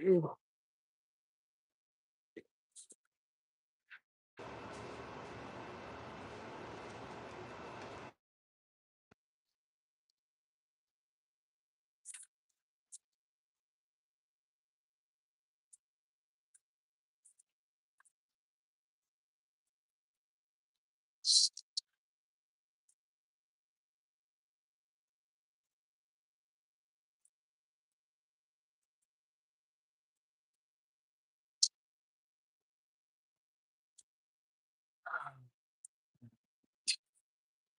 Ooh.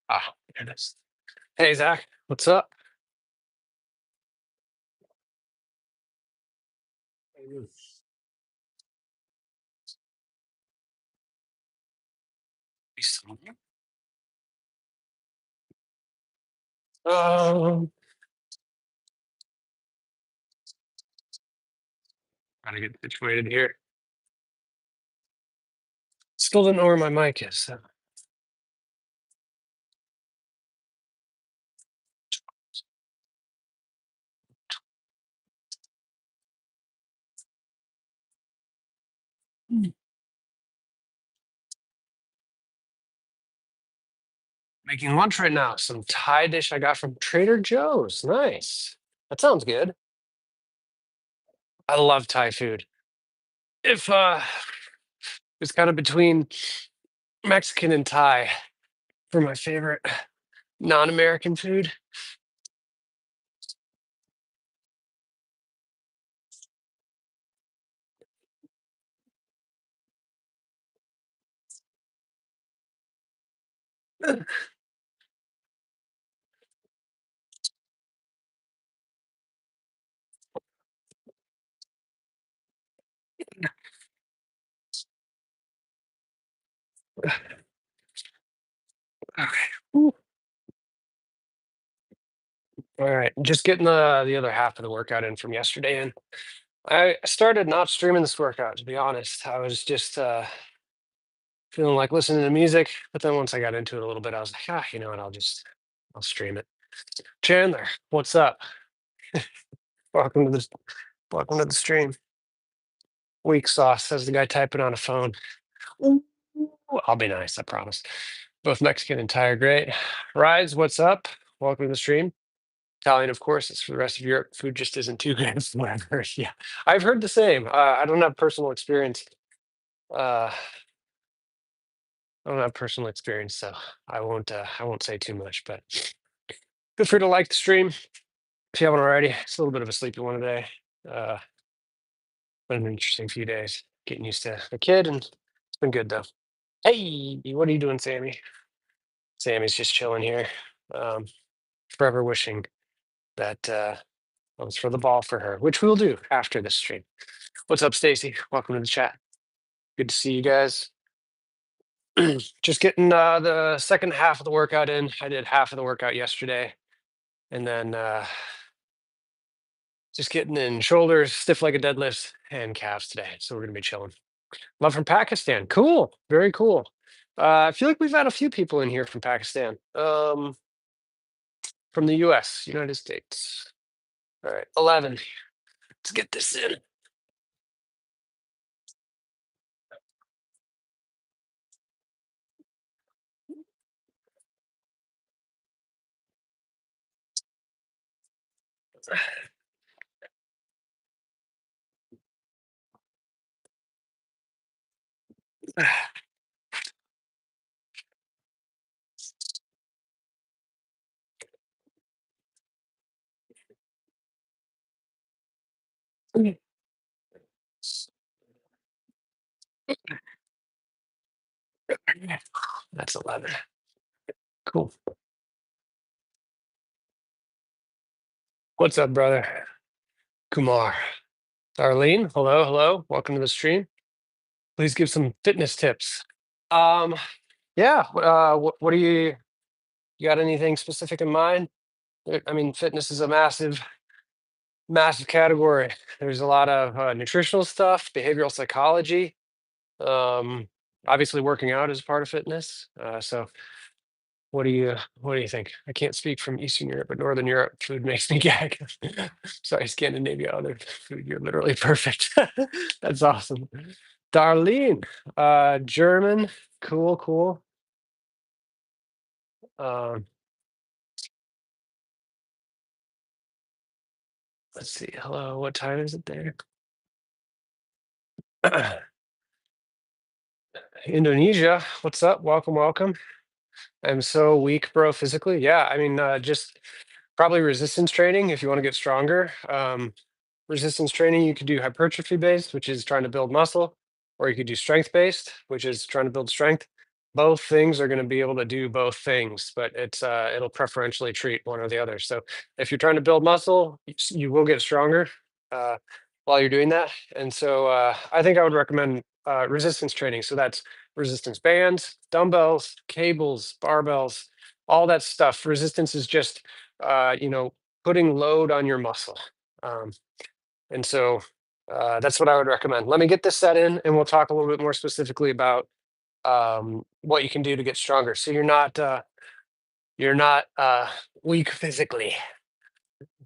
Ah, there it is. Hey, Zach, what's up? Mm. Be somewhere. Um, Trying to get situated here. Still don't know where my mic is. Mm. Making lunch right now. Some Thai dish I got from Trader Joe's. Nice. That sounds good. I love Thai food. If it's kind of between Mexican and Thai for my favorite non-American food. Okay. Ooh. All right. Just getting the other half of the workout in from yesterday, and I started not streaming this workout, to be honest. I was just feeling like listening to music, but then once I got into it a little bit, I was like, you know what? I'll stream it. Chandler, what's up? Welcome to the welcome to the stream. Weak sauce, says the guy typing on a phone. Ooh, I'll be nice, I promise. Both Mexican and Thai are great. Rise, what's up? Welcome to the stream. Italian, of course, it's for the rest of Europe. Food just isn't too good from what I've heard. Yeah, I've heard the same. I don't have personal experience. Uh, I don't have personal experience, so I won't say too much. But feel free to like the stream if you haven't already. It's a little bit of a sleepy one today. Uh, been an interesting few days getting used to the kid, and it's been good though. Hey, what are you doing, Sammy? Sammy's just chilling here. Um, Forever wishing that I was for the ball for her, which we'll do after this stream. What's up, Stacy? Welcome to the chat. Good to see you guys. Just getting the second half of the workout in. I did half of the workout yesterday, and then just getting in shoulders, stiff legged deadlifts, and calves today. So we're gonna be chilling. Love from Pakistan. Cool. Very cool. I feel like we've had a few people in here from Pakistan. From the US, United States. All right, 11. Let's get this in. That's 11. Cool. What's up, brother? Kumar. Darlene, hello, hello. Welcome to the stream. Please give some fitness tips. Um, yeah, what do you got anything specific in mind? I mean, fitness is a massive category. There's a lot of nutritional stuff, behavioral psychology. Um, Obviously, working out is part of fitness. So What do you think? I can't speak from Eastern Europe, but Northern Europe food makes me gag. Sorry, Scandinavia, other food, you're literally perfect. That's awesome. Darlene, German, cool, cool. Um, let's see. Hello, what time is it there? Indonesia, what's up? Welcome, welcome. I'm so weak, bro, physically. Yeah, I mean, just probably resistance training if you want to get stronger. Resistance training, you could do hypertrophy based, which is trying to build muscle, or you could do strength based, which is trying to build strength. Both things are going to be able to do both things, but it'll preferentially treat one or the other. So if you're trying to build muscle, you will get stronger uh, while you're doing that. And so I think I would recommend resistance training. So that's resistance bands, dumbbells, cables, barbells, all that stuff. Resistance is just putting load on your muscle. Um, and so that's what I would recommend. Let me get this set in, and we'll talk a little bit more specifically about what you can do to get stronger. So you're not weak physically.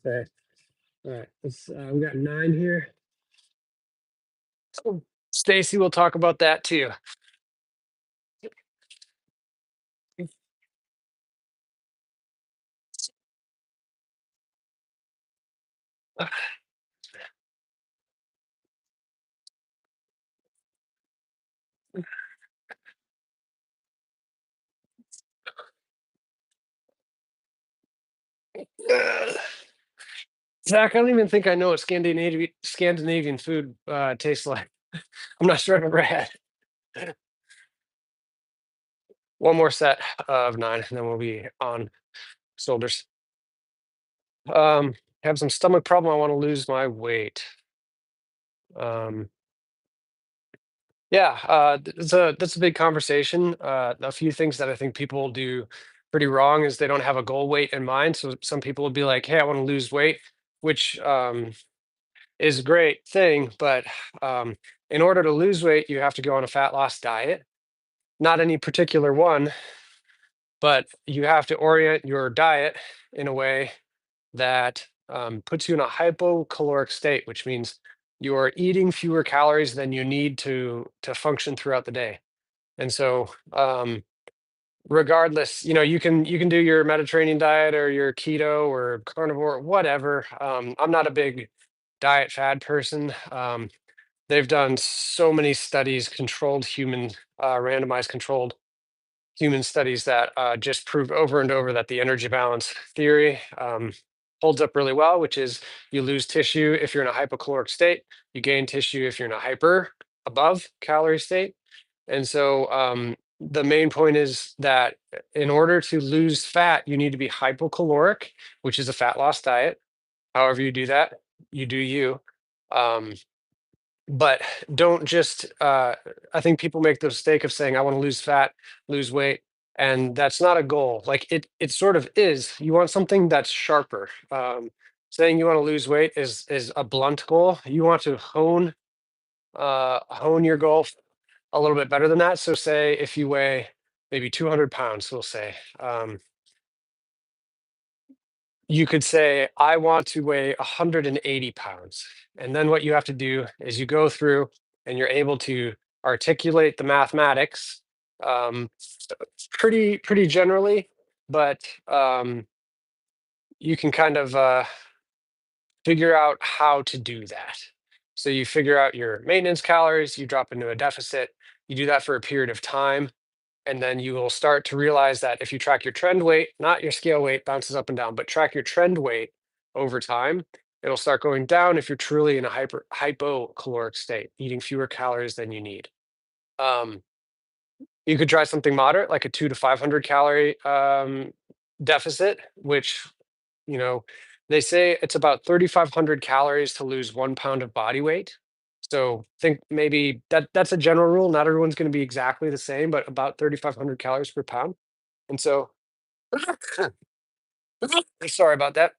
Okay. All right. We got 9 here. So Stacy will talk about that too. Zach, I don't even think I know what Scandinavian food tastes like. I'm not sure I've ever had. One more set of 9, and then we'll be on shoulders. Have some stomach problem. I want to lose my weight. Um, yeah, that's a big conversation. A few things that I think people do pretty wrong is they don't have a goal weight in mind. So some people will be like, "Hey, I want to lose weight," which is a great thing, but um, in order to lose weight, you have to go on a fat loss diet. Not any particular one, but you have to orient your diet in a way that puts you in a hypocaloric state, which means you are eating fewer calories than you need to function throughout the day. And so, regardless, you can do your Mediterranean diet or your keto or carnivore, whatever. I'm not a big diet fad person. They've done so many studies, randomized controlled human studies that just prove over and over that the energy balance theory holds up really well, which is you lose tissue if you're in a hypocaloric state, you gain tissue if you're in a hyper above calorie state. And so the main point is that in order to lose fat, you need to be hypocaloric, which is a fat loss diet. However, you do that, you do you. Um, but don't just I think people make the mistake of saying I want to lose fat, lose weight, and that's not a goal. Like it sort of is. You want something that's sharper. Saying you want to lose weight is a blunt goal. You want to hone your goal a little bit better than that. So say if you weigh maybe 200 pounds, we'll say, you could say, I want to weigh 180 pounds. And then what you have to do is you go through and you're able to articulate the mathematics um, pretty generally, but you can kind of figure out how to do that. So you figure out your maintenance calories, you drop into a deficit, you do that for a period of time, and then you will start to realize that if you track your trend weight, not your scale weight bounces up and down, but track your trend weight over time, it'll start going down if you're truly in a hypocaloric state, eating fewer calories than you need. Um, you could try something moderate, like a 2 to 500 calorie deficit, which you know they say it's about 3,500 calories to lose 1 pound of body weight. So think maybe that's a general rule. Not everyone's going to be exactly the same, but about 3,500 calories per pound. And so, sorry about that.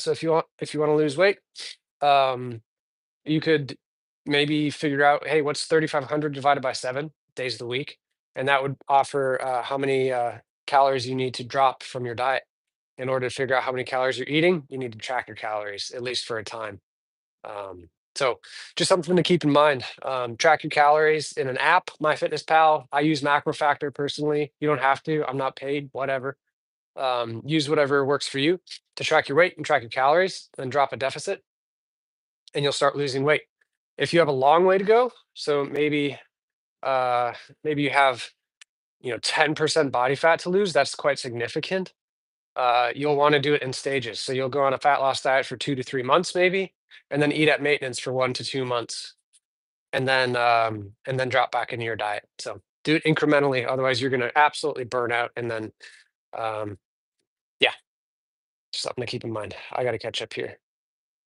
So if you want to lose weight, um, you could maybe figure out, hey, what's 3,500 divided by 7 days of the week, and that would offer how many. calories you need to drop from your diet. In order to figure out how many calories you're eating, you need to track your calories, at least for a time. Um, so just something to keep in mind. Track your calories in an app, MyFitnessPal. I use MacroFactor personally. You don't have to. I'm not paid, whatever. Use whatever works for you to track your weight and track your calories, then drop a deficit, and you'll start losing weight. If you have a long way to go, so uh, maybe you have 10% body fat to lose, that's quite significant. You'll want to do it in stages. So you'll go on a fat loss diet for 2 to 3 months, maybe, and then eat at maintenance for 1 to 2 months, and then drop back into your diet. So do it incrementally. Otherwise, you're going to absolutely burn out. And then, um, yeah, just something to keep in mind. I got to catch up here.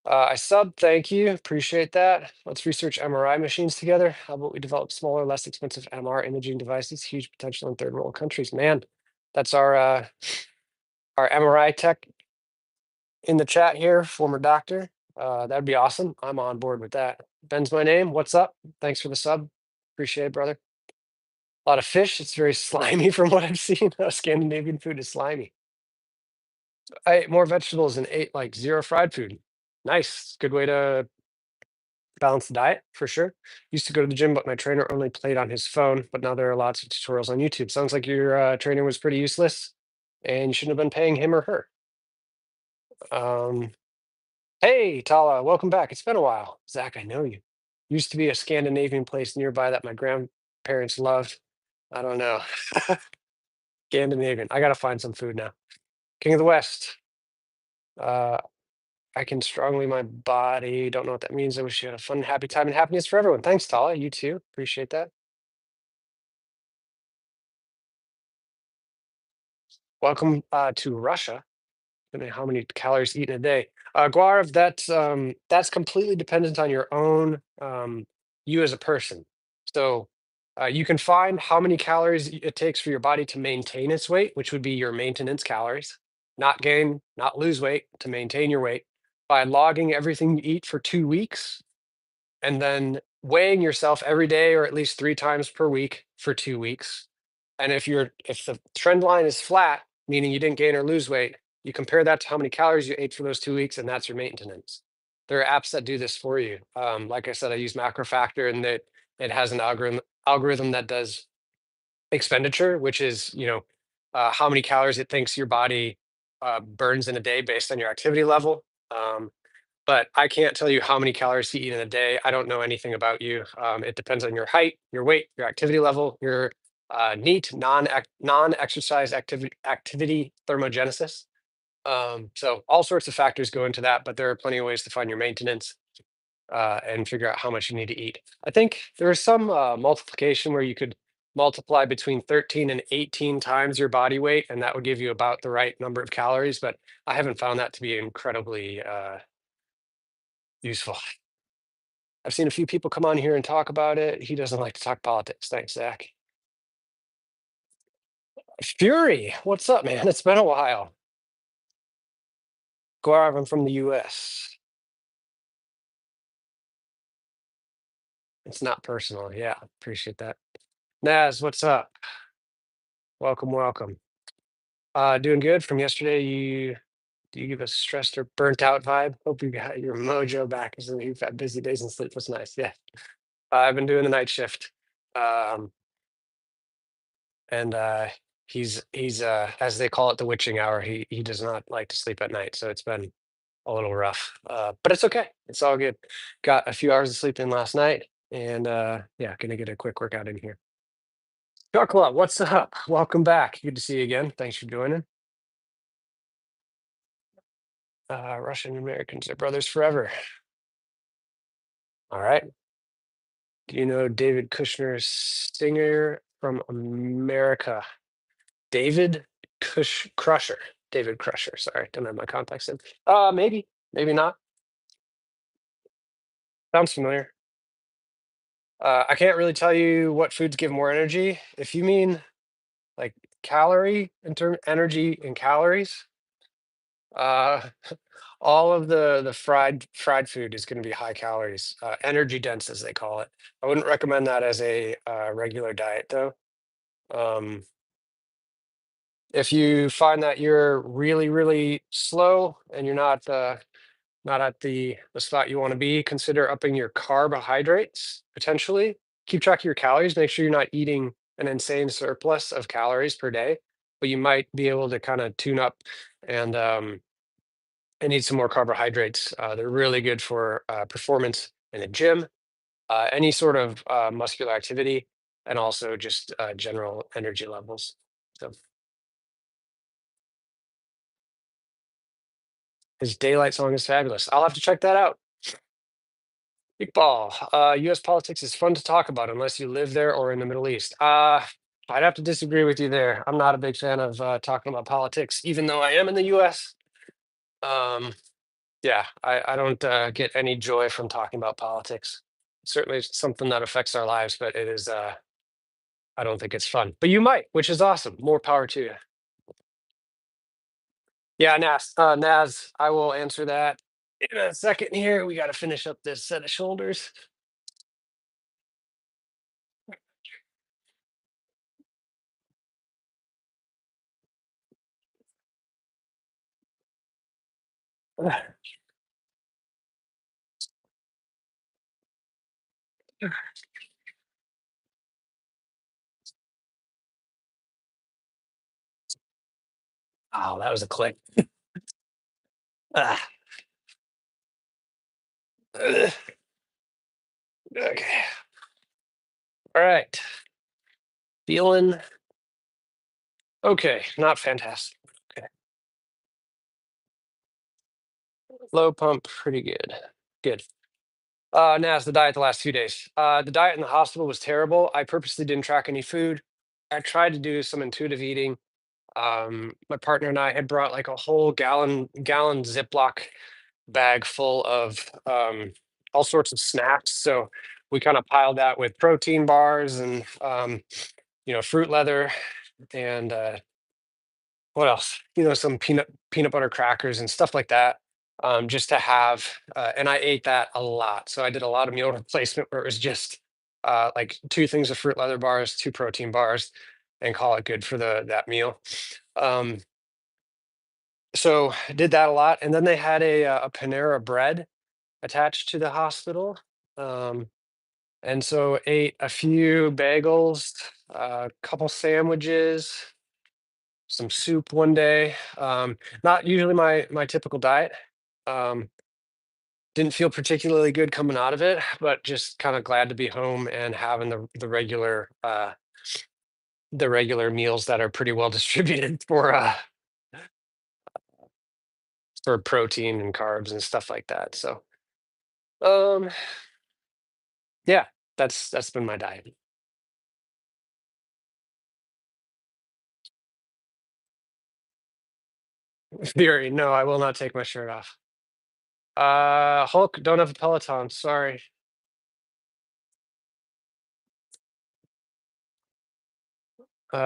I sub, thank you. Appreciate that. Let's research MRI machines together. How about we develop smaller, less expensive MR imaging devices? Huge potential in third world countries. Man, that's our MRI tech in the chat here, former doctor. That'd be awesome. I'm on board with that. Ben's my name. What's up? Thanks for the sub. Appreciate it, brother. A lot of fish. It's very slimy from what I've seen. Scandinavian food is slimy. I ate more vegetables and ate like zero fried food. Nice. Good way to balance the diet for sure. Used to go to the gym, but my trainer only played on his phone. But now there are lots of tutorials on YouTube. Sounds like your trainer was pretty useless and you shouldn't have been paying him or her. Um, Hey, Tala, welcome back. It's been a while. Zach, I know you. Used to be a Scandinavian place nearby that my grandparents loved. I don't know. Scandinavian. I gotta find some food now. King of the West. Uh, I can strongly my body. Don't know what that means. I wish you had a fun, happy time and happiness for everyone. Thanks, Tala. You too. Appreciate that. Welcome to Russia. I mean, how many calories eaten a day? Guarav, that's completely dependent on your own you as a person. So you can find how many calories it takes for your body to maintain its weight, which would be your maintenance calories, not gain, not lose weight, to maintain your weight by logging everything you eat for 2 weeks and then weighing yourself every day or at least 3 times per week for 2 weeks. And if the trend line is flat, meaning you didn't gain or lose weight, you compare that to how many calories you ate for those 2 weeks, and that's your maintenance. There are apps that do this for you. Like I said, I use MacroFactor, and that it has an algorithm that does expenditure, which is how many calories it thinks your body burns in a day based on your activity level. But I can't tell you how many calories to eat in a day. I don't know anything about you. It depends on your height, your weight, your activity level, your NEAT, non-exercise activity thermogenesis. So all sorts of factors go into that, but there are plenty of ways to find your maintenance and figure out how much you need to eat. I think there is some multiplication where you could multiply between 13 and 18 times your body weight, and that would give you about the right number of calories. But I haven't found that to be incredibly useful. I've seen a few people come on here and talk about it. He doesn't like to talk politics. Thanks, Zach. Fury, what's up, man? It's been a while. Gaurav, I'm from the US. It's not personal. Yeah, appreciate that. Naz, what's up? Welcome, welcome. Doing good from yesterday. Do you give a stressed or burnt out vibe? Hope you got your mojo back. So you've had busy days and sleep was nice. Yeah. I've been doing the night shift. Um, and he's as they call it, the witching hour. He does not like to sleep at night. So it's been a little rough. But it's okay. It's all good. Got a few hours of sleep in last night, and yeah, gonna get a quick workout in here. Chocolate, what's up? Welcome back. Good to see you again. Thanks for joining. Russian Americans are brothers forever. All right. Do you know David Kushner's singer from America? David Crusher. David Crusher. Sorry, don't have my contacts in. Maybe, maybe not. Sounds familiar. I can't really tell you what foods give more energy. If you mean like calorie in term energy and calories, uh, all of the fried food is going to be high calories, energy dense as they call it. I wouldn't recommend that as a regular diet though. Um, If you find that you're really, really slow and you're not at the spot you want to be, consider upping your carbohydrates potentially. Keep track of your calories. Make sure you're not eating an insane surplus of calories per day, but you might be able to kind of tune up and eat some more carbohydrates. They're really good for performance in the gym, any sort of muscular activity, and also just general energy levels. So his Daylight song is fabulous. I'll have to check that out. Ball. U.S. politics is fun to talk about unless you live there or in the Middle East. I'd have to disagree with you there. I'm not a big fan of talking about politics, even though I am in the U.S. Um, yeah, I don't get any joy from talking about politics. Certainly, it's something that affects our lives, but it is. I don't think it's fun. But you might, which is awesome. More power to you. Yeah, Naz, I will answer that in a second here. We got to finish up this set of shoulders. Oh, that was a click. Ah, ugh, okay. All right. Feeling okay. Not fantastic. Okay. Low pump, pretty good. Good. Now it's the diet the last 2 days. The diet in the hospital was terrible. I purposely didn't track any food. I tried to do some intuitive eating. My partner and I had brought like a whole gallon Ziploc bag full of all sorts of snacks. So we kind of piled that with protein bars and fruit leather and what else? Some peanut butter crackers and stuff like that. Just to have, and I ate that a lot. So I did a lot of meal replacement where it was just like two things of fruit leather bars, two protein bars, and call it good for the that meal. Um, so I did that a lot, and then they had a Panera bread attached to the hospital, and so ate a few bagels, a couple sandwiches, some soup one day. Not usually my typical diet. Um, didn't feel particularly good coming out of it, but just kind of glad to be home and having the regular meals that are pretty well distributed for protein and carbs and stuff like that. So um, yeah, that's been my diet. Theory, no, I will not take my shirt off. Hulk, don't have a Peloton. Sorry.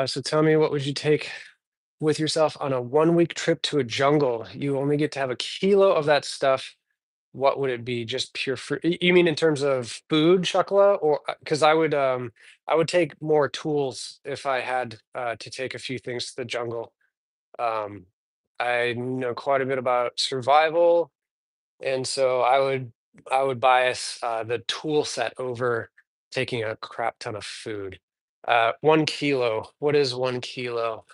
So tell me, what would you take with yourself on a 1 week trip to a jungle? You only get to have a kilo of that stuff. What would it be? Just pure fruit? You mean in terms of food, Shakla? Or because I would take more tools if I had to take a few things to the jungle. Um, I know quite a bit about survival, and so I would bias the tool set over taking a crap ton of food. 1 kilo. What is 1 kilo?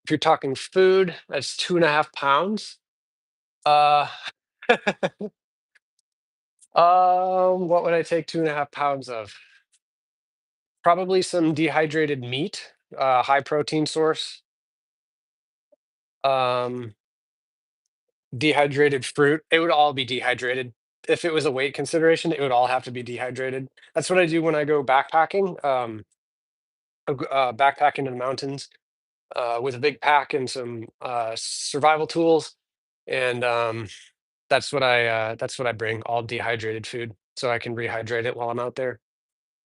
If you're talking food, that's 2.5 pounds. Uh, what would I take 2.5 pounds of? Probably some dehydrated meat, high protein source. Um, Dehydrated fruit. It would all be dehydrated. If it was a weight consideration, it would all have to be dehydrated. That's what I do when I go backpacking. Backpacking in the mountains with a big pack and some survival tools, and that's what I bring. All dehydrated food, so I can rehydrate it while I'm out there.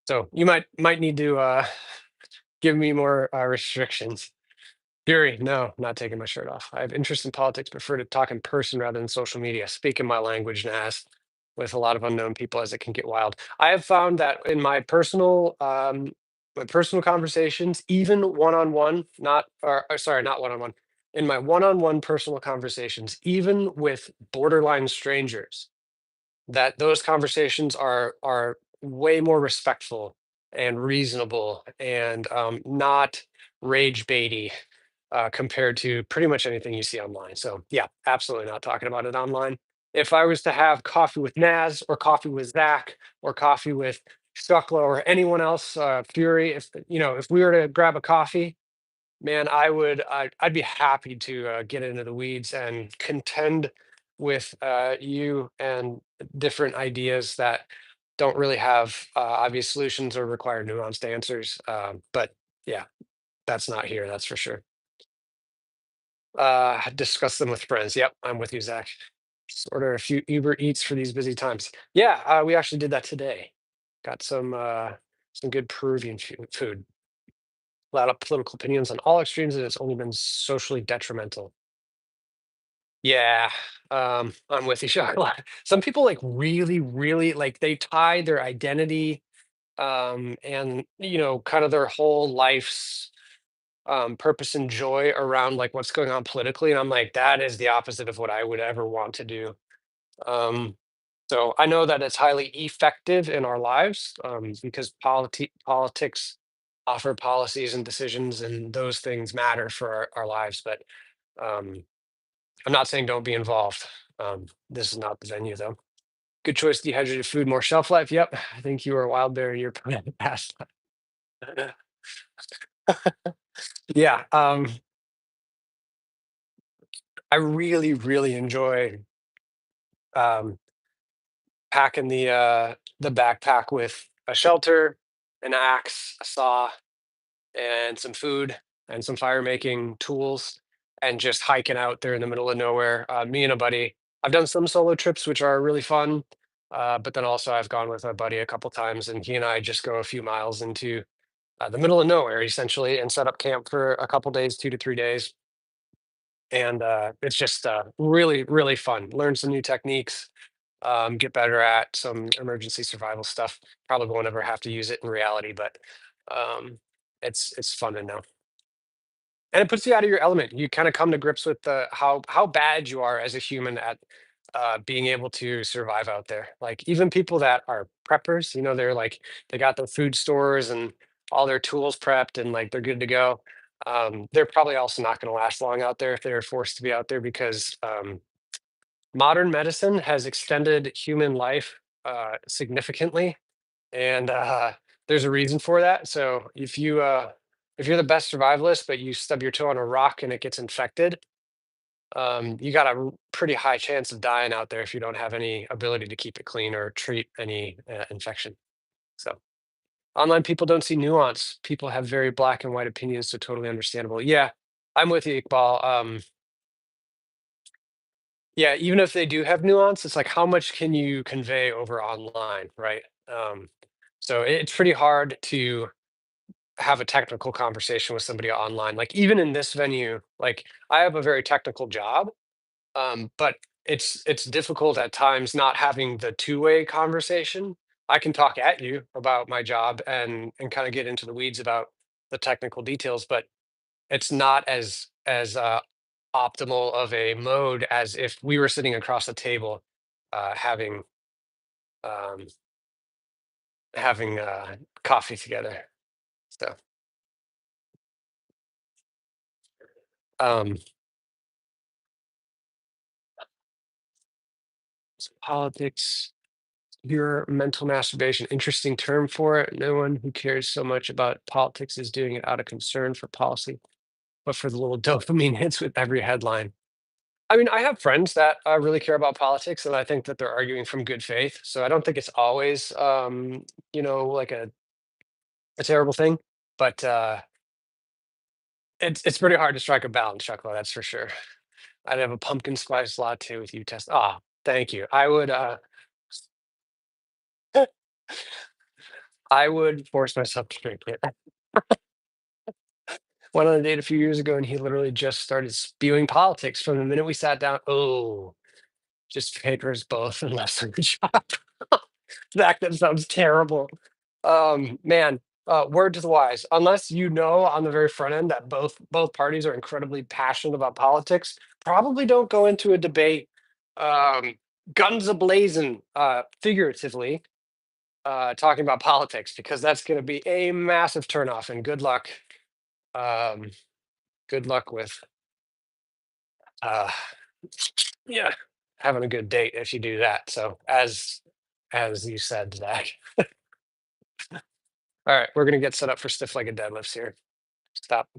So you might need to give me more restrictions. Fury, no, not taking my shirt off. I have interest in politics, prefer to talk in person rather than social media. Speaking my language, Nas, with a lot of unknown people as it can get wild. I have found that in my personal my personal conversations, even one-on-one, not or sorry, not one-on-one, in my one-on-one personal conversations, even with borderline strangers, that those conversations are way more respectful and reasonable and not rage baity compared to pretty much anything you see online. So yeah, absolutely not talking about it online. If I was to have coffee with Naz or coffee with Zach or coffee with Stucklo or anyone else, Fury, if if we were to grab a coffee, man, I'd be happy to get into the weeds and contend with you and different ideas that don't really have obvious solutions or require nuanced answers. But yeah, that's not here. That's for sure. Discuss them with friends. Yep, I'm with you, Zach. Just order a few Uber Eats for these busy times. Yeah, we actually did that today. Got some good Peruvian food. A lot of political opinions on all extremes, and it's only been socially detrimental. Yeah, I'm with you, Chocolate. Some people like really, really like they tie their identity and kind of their whole life's purpose and joy around like what's going on politically. And I'm like, that is the opposite of what I would ever want to do. Um, so I know that it's highly effective in our lives because politics offer policies and decisions, and those things matter for our lives. But um, I'm not saying don't be involved. This is not the venue, though. Good choice. Dehydrated food, more shelf life. Yep. I think you were a wild berry. You're past. Yeah. I really, really enjoy um, packing the backpack with a shelter, an axe, a saw, and some food and some fire making tools, and just hiking out there in the middle of nowhere. Me and a buddy. I've done some solo trips, which are really fun, but then also I've gone with a buddy a couple times, and he and I just go a few miles into the middle of nowhere, essentially, and set up camp for a couple days, 2 to 3 days, and it's just really, really fun. Learn some new techniques, get better at some emergency survival stuff. Probably won't ever have to use it in reality, but um, it's fun to know. And it puts you out of your element. You kind of come to grips with the how bad you are as a human at being able to survive out there. Like even people that are preppers, they're like they got their food stores and all their tools prepped and like they're good to go. They're probably also not going to last long out there if they're forced to be out there because modern medicine has extended human life significantly, and there's a reason for that. So if you're the best survivalist, but you stub your toe on a rock and it gets infected, you got a pretty high chance of dying out there if you don't have any ability to keep it clean or treat any infection. So online people don't see nuance. People have very black and white opinions, so totally understandable. Yeah, I'm with you, Iqbal. Yeah, even if they do have nuance, it's like how much can you convey over online, right? So it's pretty hard to have a technical conversation with somebody online. Like even in this venue, like I have a very technical job, but it's difficult at times not having the two-way conversation. I can talk at you about my job and kind of get into the weeds about the technical details, but it's not as optimal of a mode as if we were sitting across the table having um, having coffee together. So um, politics, your mental masturbation, interesting term for it. No one who cares so much about politics is doing it out of concern for policy, but for the little dopamine hits with every headline. I mean, I have friends that really care about politics, and I think that they're arguing from good faith. So I don't think it's always, like a terrible thing. But it's pretty hard to strike a balance, Chuckle. That's for sure. I'd have a pumpkin spice latte with you. Test. Ah, thank you. I would force myself to drink it. Went on a date a few years ago, and he literally just started spewing politics from the minute we sat down. Oh, just paid for us both and left on the job. That sounds terrible. Man. Word to the wise, unless you know on the very front end that both parties are incredibly passionate about politics, probably don't go into a debate, um, guns ablazing, figuratively, talking about politics, because that's going to be a massive turnoff. And um, good luck with, uh, yeah, having a good date if you do that. So as you said, Zach. All right, we're gonna get set up for stiff-legged deadlifts here. Stop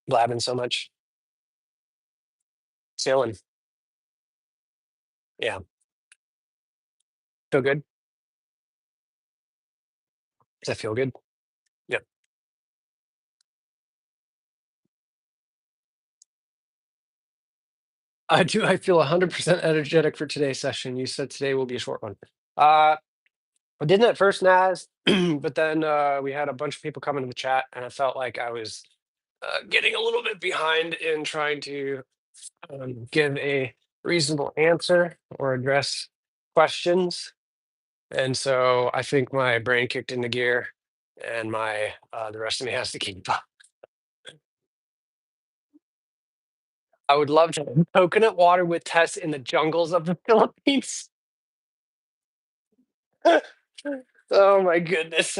blabbing so much. Chilling. Yeah. Feel good? Does that feel good? Yep. I feel 100% energetic for today's session. You said today will be a short one. Uh, I didn't at first, Naz, but then we had a bunch of people come into the chat, and I felt like I was getting a little bit behind in trying to give a reasonable answer or address questions. And so I think my brain kicked into gear, and my the rest of me has to keep up. I would love to have coconut water with Tess in the jungles of the Philippines. Oh my goodness.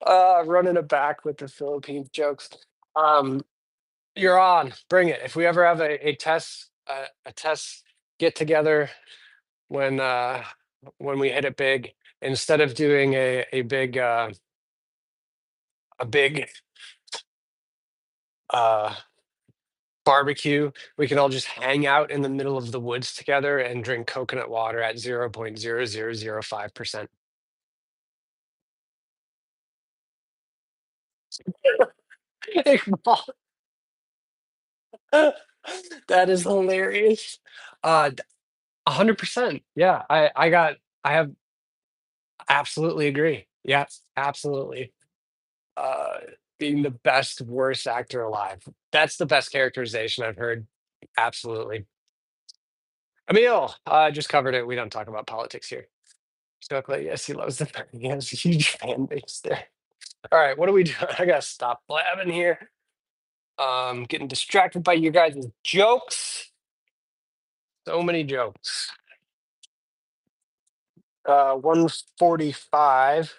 Running it back with the Philippines jokes. Um, you're on. Bring it. If we ever have a Tess get together when we hit it big, instead of doing a big uh barbecue, we can all just hang out in the middle of the woods together and drink coconut water at 0.0005%. That is hilarious. 100%. Yeah, I have absolutely agree. Yes, absolutely. Uh, being the best worst actor alive. That's the best characterization I've heard. Absolutely. Emil, I just covered it. We don't talk about politics here. Chocolate, yes, he loves the he has a huge fan base there. All right, what are we doing? I gotta stop blabbing here. Getting distracted by you guys' jokes. So many jokes. 145.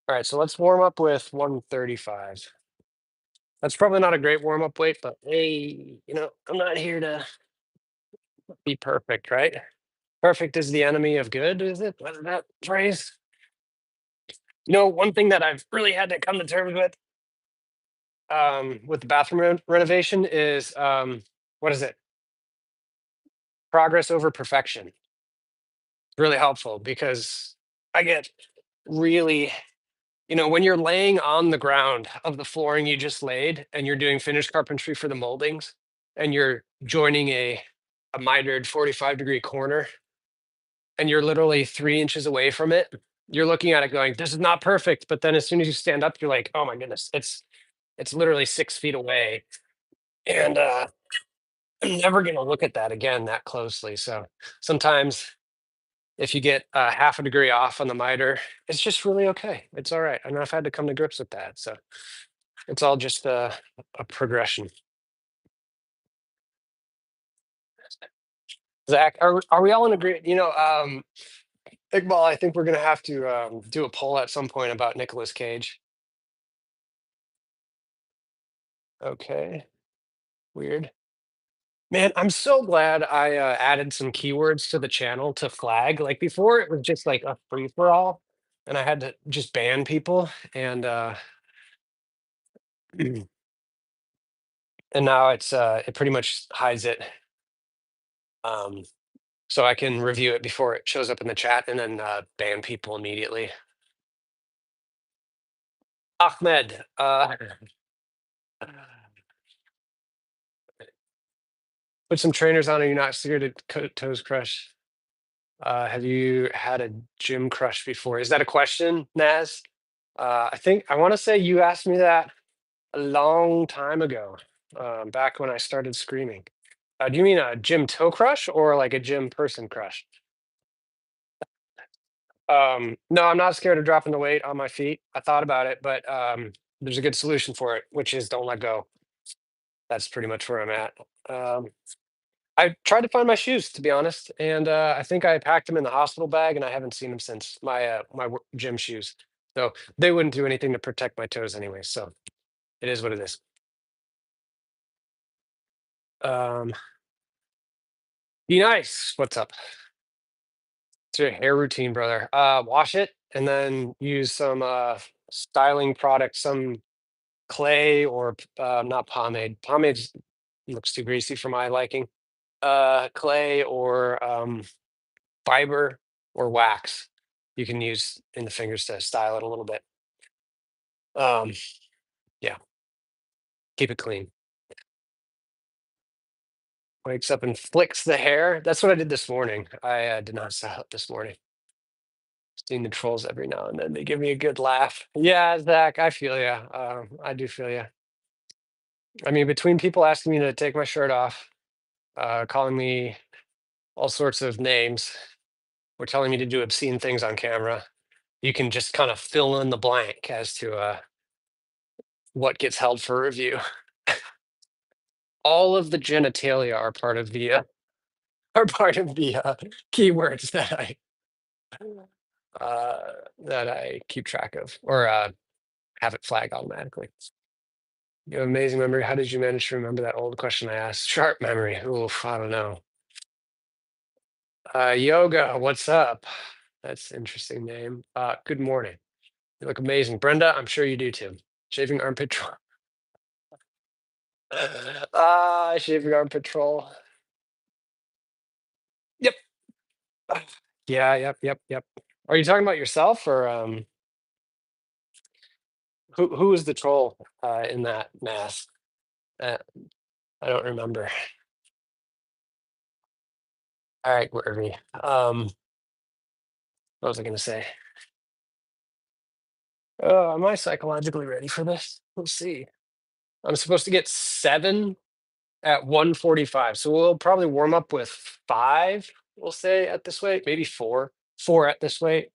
All right, so let's warm up with 135. That's probably not a great warm up weight, but hey, I'm not here to be perfect, right? Perfect is the enemy of good, is it? What is that phrase? One thing that I've really had to come to terms with the bathroom renovation is what is it? Progress over perfection. Really helpful because I get really, when you're laying on the ground of the flooring you just laid and you're doing finished carpentry for the moldings and you're joining a mitered 45-degree corner and you're literally 3 inches away from it, you're looking at it going, this is not perfect. But then as soon as you stand up, you're like, oh my goodness, it's literally 6 feet away. And I'm never gonna look at that again that closely. So sometimes if you get half a degree off on the miter, it's just really okay. It's all right. And I've had to come to grips with that. So it's all just a progression. Zach, are we all in agreement? Iqbal, I think we're gonna have to do a poll at some point about Nicolas Cage. Okay, weird. Man, I'm so glad I added some keywords to the channel to flag. Like before, it was just like a free for all, and I had to just ban people. And and now it pretty much hides it. Um, so I can review it before it shows up in the chat and then ban people immediately. Ahmed, put some trainers on. Are you not scared to toes crush? Have you had a gym crush before? Is that a question, Naz? I want to say you asked me that a long time ago, back when I started screaming. Do you mean a gym toe crush or like a gym person crush? No, I'm not scared of dropping the weight on my feet. I thought about it, but there's a good solution for it, which is don't let go. That's pretty much where I'm at. Um, I tried to find my shoes, to be honest, and I think I packed them in the hospital bag, and I haven't seen them since my gym shoes. So they wouldn't do anything to protect my toes anyway. So it is what it is. Um, Be nice. What's up? It's your hair routine, brother. Wash it and then use some styling product, some clay or not pomade. Pomade looks too greasy for my liking. Clay or fiber or wax you can use in the fingers to style it a little bit. Um, yeah, keep it clean. Wakes up and flicks the hair. That's what I did this morning. I did not style it this morning. Seen the trolls every now and then. They give me a good laugh. Yeah, Zach, I feel you. I do feel you. I mean, between people asking me to take my shirt off, calling me all sorts of names, or telling me to do obscene things on camera, you can just kind of fill in the blank as to what gets held for review. All of the genitalia are part of the keywords uh, that I keep track of or have it flag automatically. You have amazing memory. How did you manage to remember that old question I asked? Sharp memory. Oof, I don't know. Yoga, what's up? That's an interesting name. Good morning. You look amazing. Brenda, I'm sure you do too. Shaving armpit troll. Shaving armpit troll. Yep. Yeah, yep. Are you talking about yourself or who is the troll in that mask? Uh, I don't remember. All right, Wervy. What was I gonna say? Am I psychologically ready for this? Let's see. I'm supposed to get 7 at 145. So we'll probably warm up with 5, we'll say at this weight, maybe 4. 4 at this weight.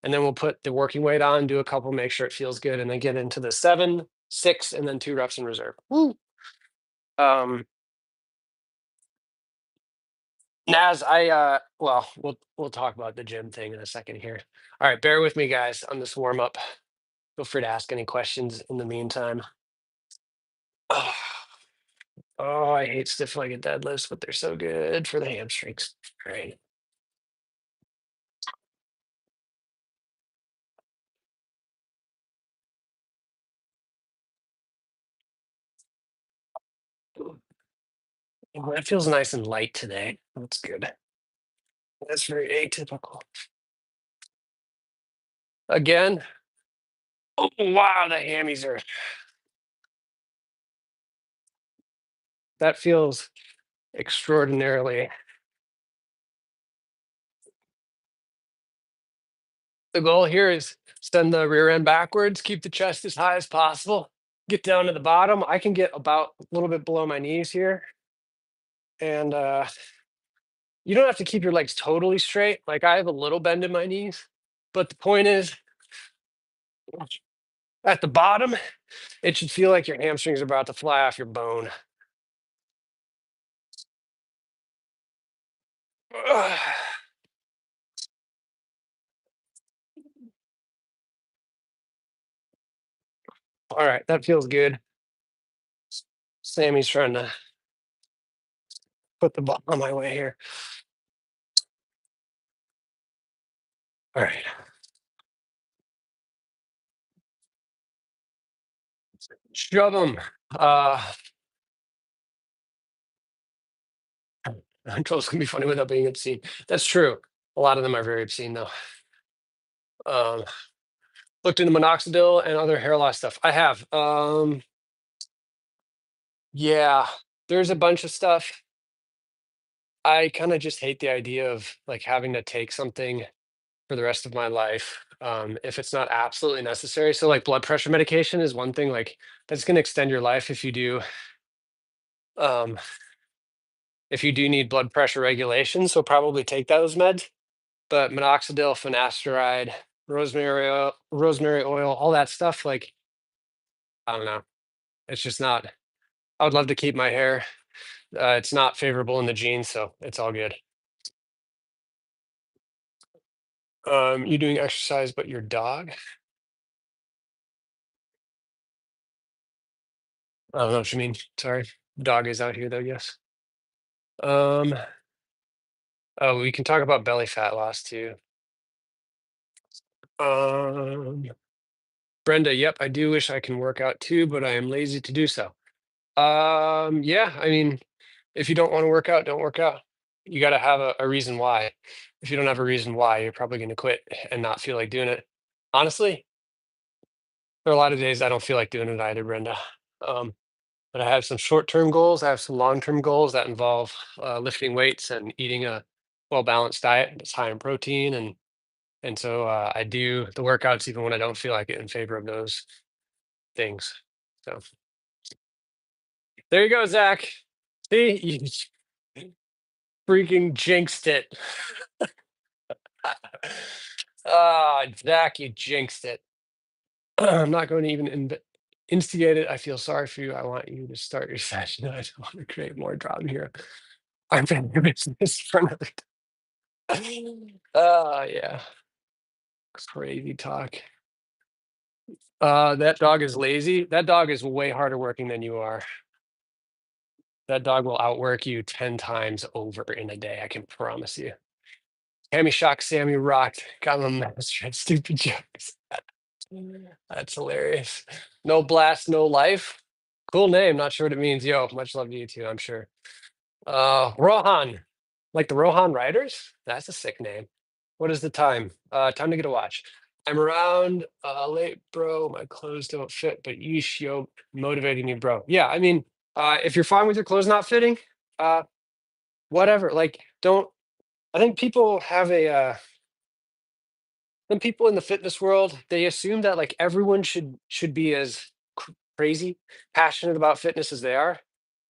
And then we'll put the working weight on, do a couple, make sure it feels good, and then get into the 7, 6, and then 2 reps in reserve. Woo. Um, Naz, well, we'll talk about the gym thing in a second here. All right, bear with me, guys, on this warm up. Feel free to ask any questions in the meantime. Oh, oh, I hate stiff legged deadlifts, but they're so good for the hamstrings. All right. Well, that feels nice and light today. That's good. That's very atypical. Again. Oh wow, the hammies are. That feels extraordinarily. The goal here is send the rear end backwards, keep the chest as high as possible, get down to the bottom. I can get about a little bit below my knees here, and you don't have to keep your legs totally straight. Like I have a little bend in my knees, but the point is, at the bottom, it should feel like your hamstrings are about to fly off your bone. All right, that feels good. Sammy's trying to put the ball on my way here. All right. Shove them. Controls can be funny without being obscene. That's true. A lot of them are very obscene, though. Um, Looked into minoxidil and other hair loss stuff. I have. Yeah, there's a bunch of stuff. I kind of just hate the idea of like having to take something for the rest of my life if it's not absolutely necessary. So, like blood pressure medication is one thing. Like that's going to extend your life if you do. Um, if you do need blood pressure regulation, so probably take those meds. But minoxidil, finasteride, rosemary oil, all that stuff, like, I don't know. It's just not. I would love to keep my hair. It's not favorable in the genes, so it's all good. You doing exercise, but your dog? I don't know what you mean. Sorry. Dog is out here though, yes. Um, oh, we can talk about belly fat loss too. Um, Brenda, yep, I do wish I can work out too, but I am lazy to do so. Yeah, I mean, if you don't want to work out, don't work out. You got to have a reason why. If you don't have a reason why, you're probably going to quit and not feel like doing it. Honestly, there are a lot of days I don't feel like doing it either, Brenda. Um, but I have some short-term goals. I have some long-term goals that involve lifting weights and eating a well-balanced diet that's high in protein, and so I do the workouts even when I don't feel like it in favor of those things. So there you go, Zach. See, you freaking jinxed it. Ah, Zach, you jinxed it. I'm not going to even instigate it. I feel sorry for you. I want you to start your session. I don't want to create more drama here. I'm in your business for another time. Yeah. Crazy talk. That dog is lazy. That dog is way harder working than you are. That dog will outwork you 10 times over in a day, I can promise you. Hammy shocked, Sammy rocked. Got my master at stupid jokes. That's hilarious. No blast, no life. Cool name. Not sure what it means. Yo, much love to you too, I'm sure. Rohan. Like the Rohan Riders? That's a sick name. What is the time? Time to get a watch. I'm around late, bro. My clothes don't fit, but yeesh, yo, motivating me, bro. Yeah, I mean, if you're fine with your clothes not fitting, uh, whatever. Like, don't. I think people have a some people in the fitness world, they assume that like everyone should be as crazy passionate about fitness as they are,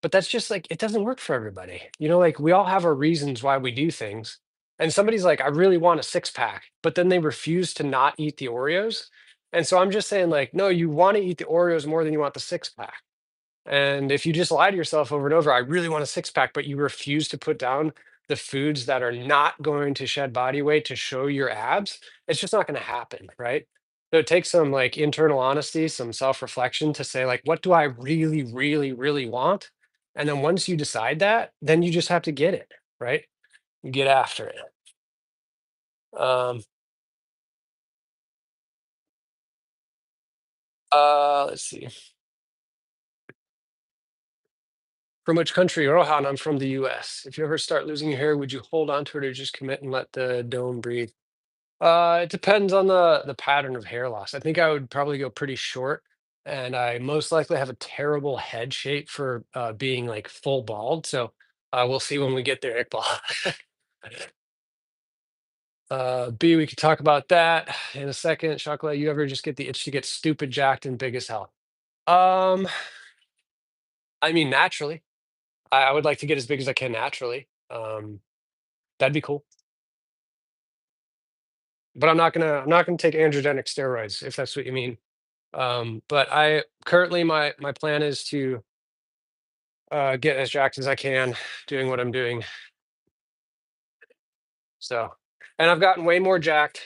but that's just like it doesn't work for everybody. Like we all have our reasons why we do things, and somebody's like, I really want a six pack, but then they refuse to not eat the Oreos. And so I'm just saying, like, no, you want to eat the Oreos more than you want the six pack. And if you just lie to yourself over and over, I really want a six pack, but you refuse to put down the foods that are not going to shed body weight to show your abs, it's just not going to happen, right? So it takes some like internal honesty, some self reflection to say, like, what do I really, really, really want? And then once you decide that, then you just have to get it, right? You get after it. Let's see. From which country? Rohan, I'm from the US. If you ever start losing your hair, would you hold on to it or just commit and let the dome breathe? It depends on the pattern of hair loss. I think I would probably go pretty short, and I most likely have a terrible head shape for being like full bald. So we'll see when we get there, Iqbal. B, we could talk about that in a second. Chocolate, you ever just get the itch to get stupid jacked and big as hell? Um, I mean, naturally, I would like to get as big as I can naturally. That'd be cool. But I'm not gonna take androgenic steroids if that's what you mean. But I currently my plan is to get as jacked as I can doing what I'm doing. So, and I've gotten way more jacked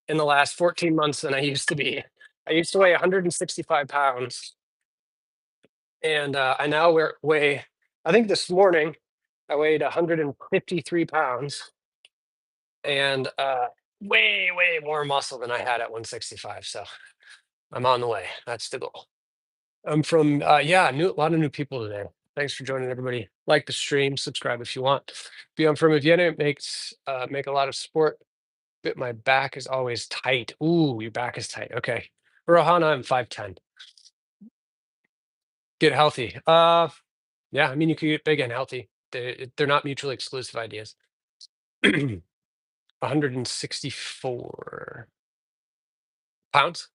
in the last 14 months than I used to be. I used to weigh 165 pounds, and I now weigh. I think this morning I weighed 153 pounds, and way way more muscle than I had at 165. So I'm on the way. That's the goal. I'm from yeah, a lot of new people today. Thanks for joining everybody. Like the stream, subscribe if you want. Be I'm from Vienna, makes make a lot of sport. But my back is always tight. Ooh, your back is tight. Okay. Rohana, I'm 5'10". Get healthy. Yeah, I mean you could get big and healthy. They're not mutually exclusive ideas. 164 pounds.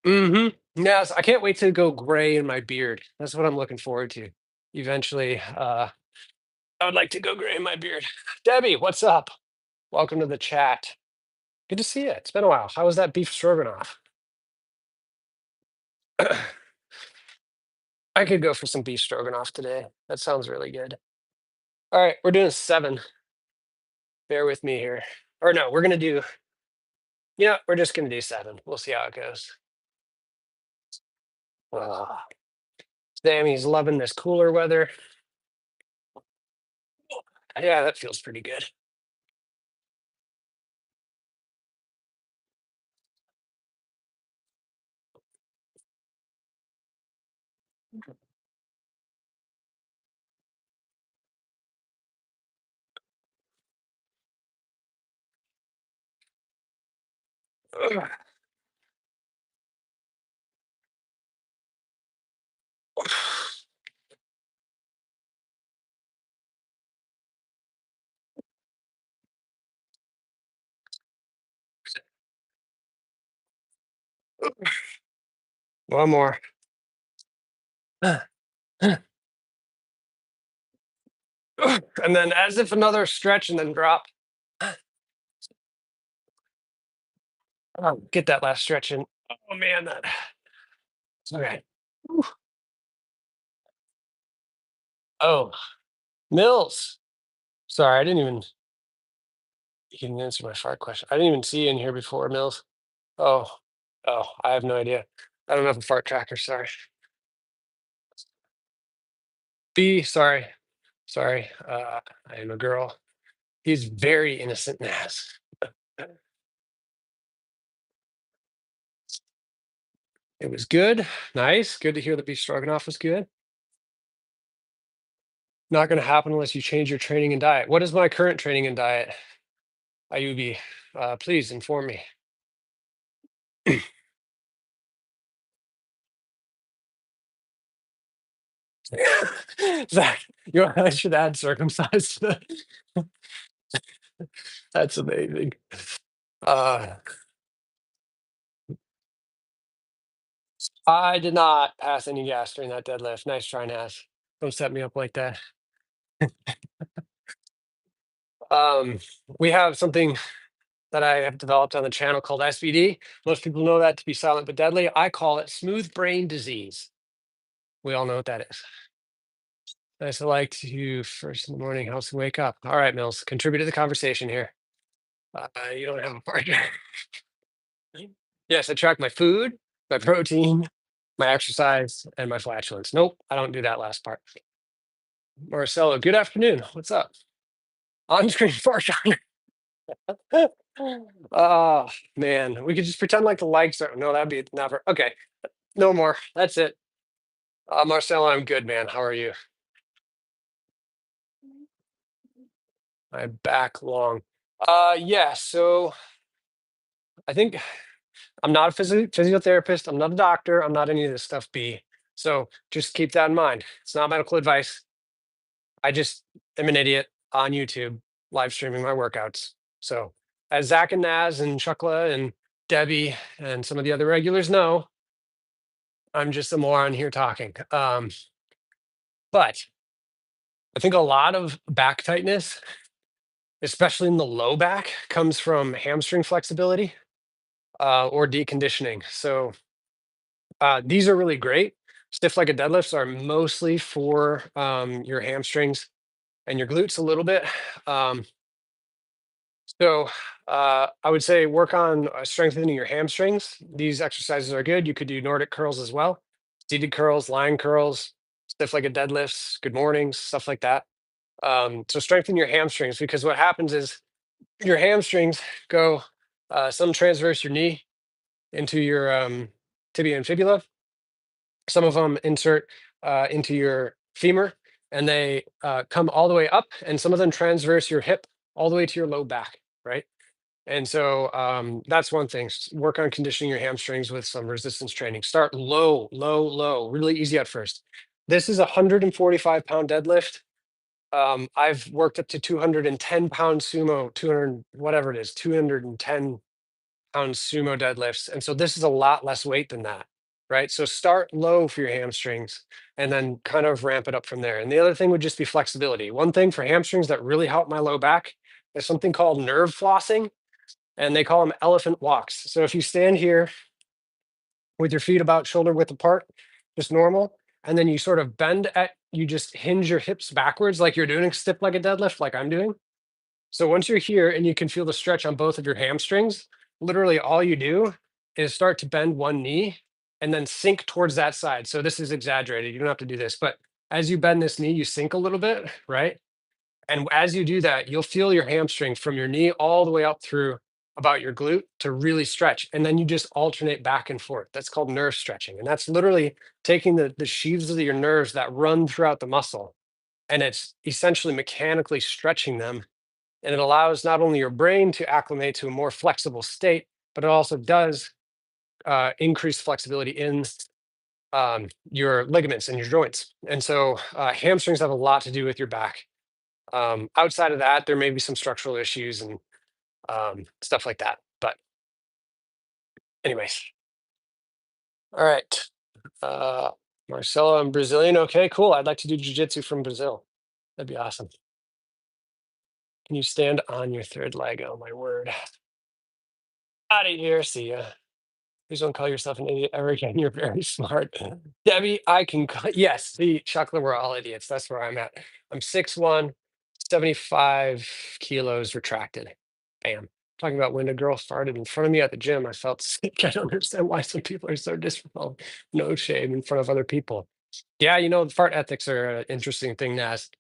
Mm-hmm. Yes, I can't wait to go gray in my beard. That's what I'm looking forward to. Eventually, I would like to go gray in my beard. Debbie, what's up? Welcome to the chat. Good to see you. It's been a while. How was that beef stroganoff? I could go for some beef stroganoff today. That sounds really good. All right, we're doing 7. Bear with me here. Or no, we're gonna do, we're just gonna do 7. We'll see how it goes. Ah, Sammy's loving this cooler weather. Yeah, that feels pretty good. One more. And then as if another stretch and then drop. Get that last stretch in. Oh man, that okay. Whew. Oh, Mills. Sorry, I didn't even you didn't answer my fart question. I didn't even see you in here before, Mills. Oh, oh, I have no idea. I don't have a fart tracker. Sorry. B, sorry, sorry. I am a girl. He's very innocent Nas. It was good, nice. Good to hear that beef stroganoff was good. Not going to happen unless you change your training and diet. What is my current training and diet? Ayubi, please inform me. Zach, I should add circumcised to that. That's amazing. Uh, I did not pass any gas during that deadlift. Nice try, Nas. Don't set me up like that. Um, we have something that I have developed on the channel called SBD. Most people know that to be silent but deadly. I call it smooth brain disease. We all know what that is. Nice. I like to first in the morning helps me wake up. All right, Mills, contribute to the conversation here. You don't have a partner. Yes, I track my food, my protein, my exercise, and my flatulence. Nope, I don't do that last part. Marcelo, good afternoon. What's up? On-screen fart tracker. Oh man, we could just pretend like the likes are. No, that'd be never. Okay, no more. That's it. Marcelo, I'm good, man. How are you? My back long. Yeah. So I think I'm not a physiotherapist. I'm not a doctor. I'm not any of this stuff. B. So just keep that in mind. It's not medical advice. I just am an idiot on YouTube live streaming my workouts. So as Zach and Naz and Chukla and Debbie and some of the other regulars know, I'm just a moron here talking. But I think a lot of back tightness, especially in the low back, comes from hamstring flexibility or deconditioning. So these are really great. Stiff legged deadlifts are mostly for your hamstrings and your glutes a little bit. Um, so I would say work on strengthening your hamstrings. These exercises are good. You could do Nordic curls as well, seated curls, lying curls, stiff legged deadlifts, good mornings, stuff like that. So strengthen your hamstrings because what happens is your hamstrings go some transverse your knee into your tibia and fibula. Some of them insert into your femur and they come all the way up, and some of them transverse your hip all the way to your low back, right? And so that's one thing. Work on conditioning your hamstrings with some resistance training. Start low, low, low, really easy at first. This is a 145-pound deadlift. I've worked up to 210-pound sumo, 200, whatever it is, 210-pound sumo deadlifts. And so this is a lot less weight than that. right? So start low for your hamstrings and then kind of ramp it up from there. And the other thing would just be flexibility. One thing for hamstrings that really help my low back is something called nerve flossing, and they call them elephant walks. So if you stand here with your feet about shoulder width apart, just normal, and then you sort of you just hinge your hips backwards like you're doing a stiff like a deadlift, like I'm doing. So once you're here and you can feel the stretch on both of your hamstrings, literally all you do is start to bend one knee and then sink towards that side. So this is exaggerated. You don't have to do this, but as you bend this knee, you sink a little bit, right? And as you do that, you'll feel your hamstring from your knee all the way up through about your glute to really stretch. And then you just alternate back and forth. That's called nerve stretching. And that's literally taking the sheaths of your nerves that run throughout the muscle, and it's essentially mechanically stretching them, and it allows not only your brain to acclimate to a more flexible state, but it also does increase flexibility in your ligaments and your joints. And so hamstrings have a lot to do with your back. Outside of that, there may be some structural issues and stuff like that. But anyways, all right. Uh, Marcelo, I'm Brazilian. Okay, cool. I'd like to do jujitsu from Brazil. That'd be awesome. Can you stand on your third leg? Oh my word. Out of here. See ya. Please don't call yourself an idiot ever again. You're very smart. Debbie, yes, see, chocolate, we're all idiots. That's where I'm at. I'm 6'1", 75 kilos retracted. Bam. Talking about when a girl farted in front of me at the gym, I felt sick. I don't understand why some people are so disrespectful. No shame in front of other people. Yeah, fart ethics are an interesting thing to ask.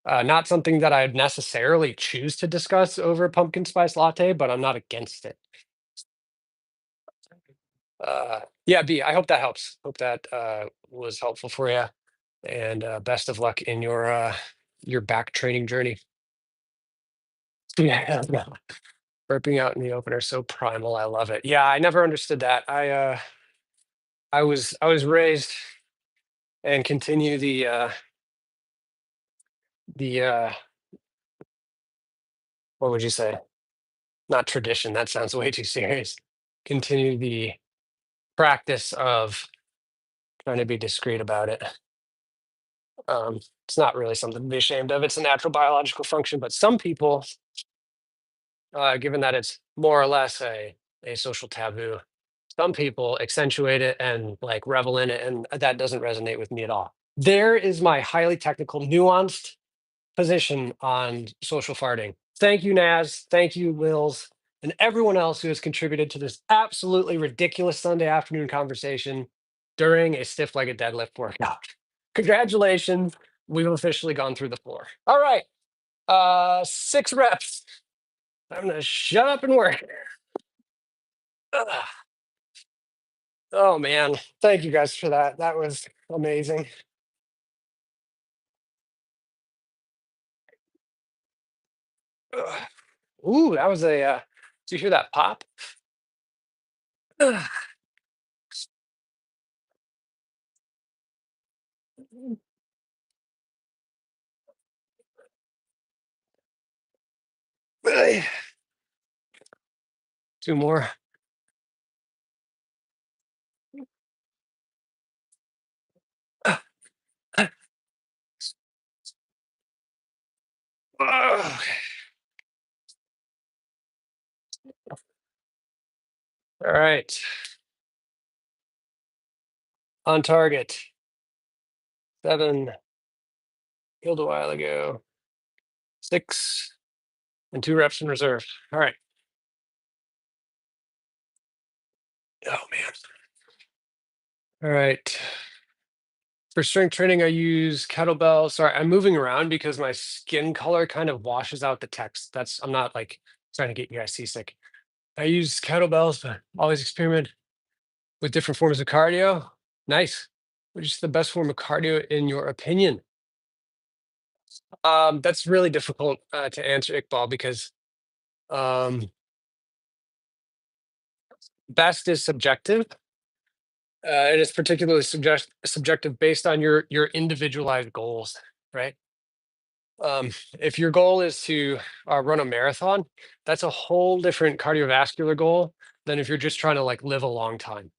Not something that I'd necessarily choose to discuss over pumpkin spice latte, but I'm not against it. Yeah, B, I hope that helps. Hope that was helpful for you. And best of luck in your back training journey. Yeah, yeah. Burping out in the open are so primal. I love it. Yeah, I never understood that. I was raised and continue the what would you say? Not tradition. That sounds way too serious. Continue the practice of trying to be discreet about it. It's not really something to be ashamed of. It's a natural biological function, but some people, given that it's more or less a social taboo, some people accentuate it and like revel in it, and that doesn't resonate with me at all. There is my highly technical, nuanced position on social farting. Thank you, Naz. Thank you, Wills, and everyone else who has contributed to this absolutely ridiculous Sunday afternoon conversation during a stiff-legged deadlift workout. Congratulations. We've officially gone through the floor. All right. 6 reps. I'm gonna shut up and work. Ugh. Oh man. Thank you guys for that. That was amazing. Ugh. Ooh, that was did you hear that pop? Ugh. Ugh. 2 more. Ugh. Ugh. All right. On target. 7. Healed a while ago. 6 and 2 reps in reserve. All right. Oh man. All right. For strength training, I use kettlebell. Sorry, I'm moving around because my skin color kind of washes out the text. I'm not like trying to get you guys seasick. I use kettlebells, but always experiment with different forms of cardio. Nice. Which is the best form of cardio in your opinion? That's really difficult to answer, Iqbal, because um, best is subjective. And it's particularly subjective based on your individualized goals, right? If your goal is to run a marathon, that's a whole different cardiovascular goal than if you're just trying to like live a long time.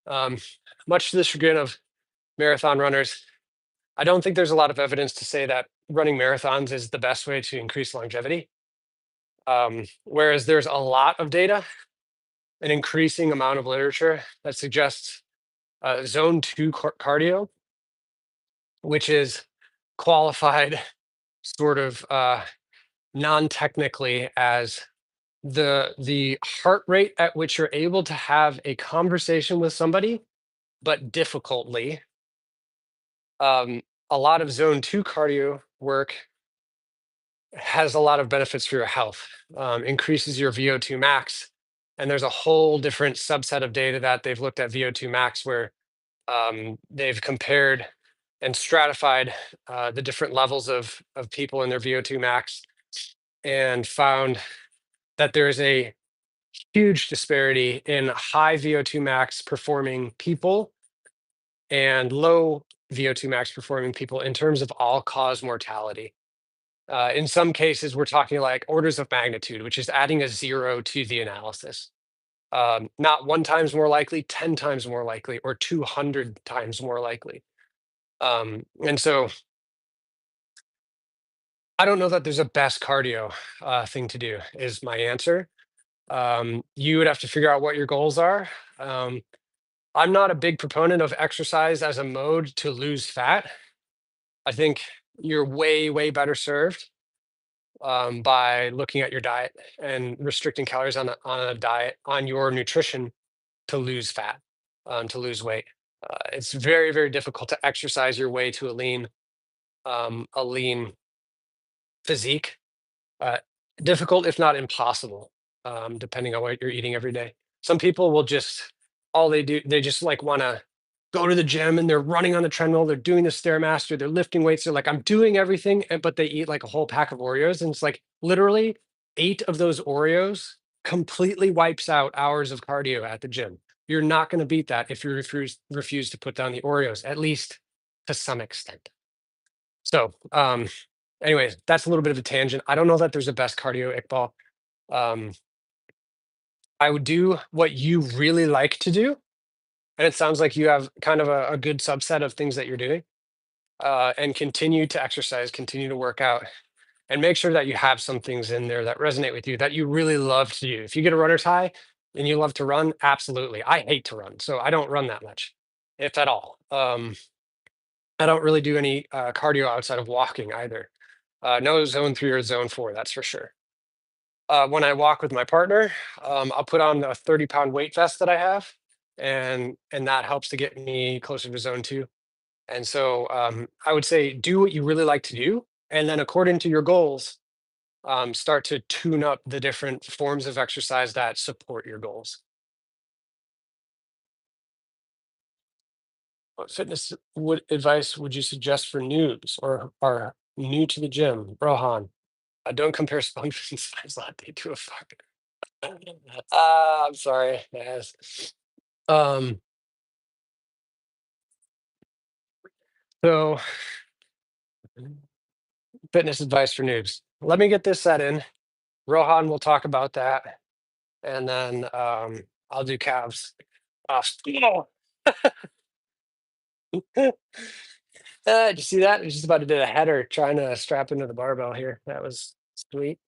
Um, Much to the chagrin of marathon runners, I don't think there's a lot of evidence to say that running marathons is the best way to increase longevity. Whereas there's a lot of data, an increasing amount of literature that suggests zone two cardio, which is qualified sort of non-technically as the heart rate at which you're able to have a conversation with somebody, but difficultly. Um, a lot of zone two cardio work has a lot of benefits for your health, increases your VO2 max. And there's a whole different subset of data that they've looked at VO2 max where they've compared and stratified the different levels of people in their VO2 max and found that there is a huge disparity in high VO2 max performing people and low VO2 max performing people in terms of all cause mortality. In some cases, we're talking like orders of magnitude, which is adding a zero to the analysis. Not one times more likely, 10 times more likely, or 200 times more likely. And so I don't know that there's a best cardio thing to do, is my answer. You would have to figure out what your goals are. Um, I'm not a big proponent of exercise as a mode to lose fat. I think you're way, way better served by looking at your diet and restricting calories on a diet, on your nutrition to lose fat, to lose weight. It's very, very difficult to exercise your way to a lean physique. Uh, Difficult, if not impossible, depending on what you're eating every day. Some people will just all they do, they just like want to go to the gym and they're running on the treadmill, they're doing the stairmaster, they're lifting weights, they're like, I'm doing everything, but they eat like a whole pack of Oreos, and it's like literally 8 of those Oreos completely wipes out hours of cardio at the gym. You're not going to beat that if you refuse to put down the Oreos, at least to some extent. So, anyways, that's a little bit of a tangent. I don't know that there's a best cardio, Iqbal. Um, I would do what you really like to do, and it sounds like you have kind of a good subset of things that you're doing. And continue to exercise, continue to work out, and make sure that you have some things in there that resonate with you that you really love to do. If you get a runner's high and you love to run, absolutely. I hate to run, so I don't run that much, if at all. I don't really do any cardio outside of walking either. No zone three or zone four, that's for sure. When I walk with my partner, I'll put on a 30-pound weight vest that I have, and that helps to get me closer to zone two. And so I would say do what you really like to do, and then according to your goals, start to tune up the different forms of exercise that support your goals. What fitness advice would you suggest for noobs or are new to the gym? Rohan, don't compare SpongeBob and Spice Latte to a fuck. I'm sorry. Yes. Um, so fitness advice for noobs. Let me get this set in. Rohan will talk about that, and then I'll do calves. Oh, did you see that? I was just about to do a header trying to strap into the barbell here. That was sweet.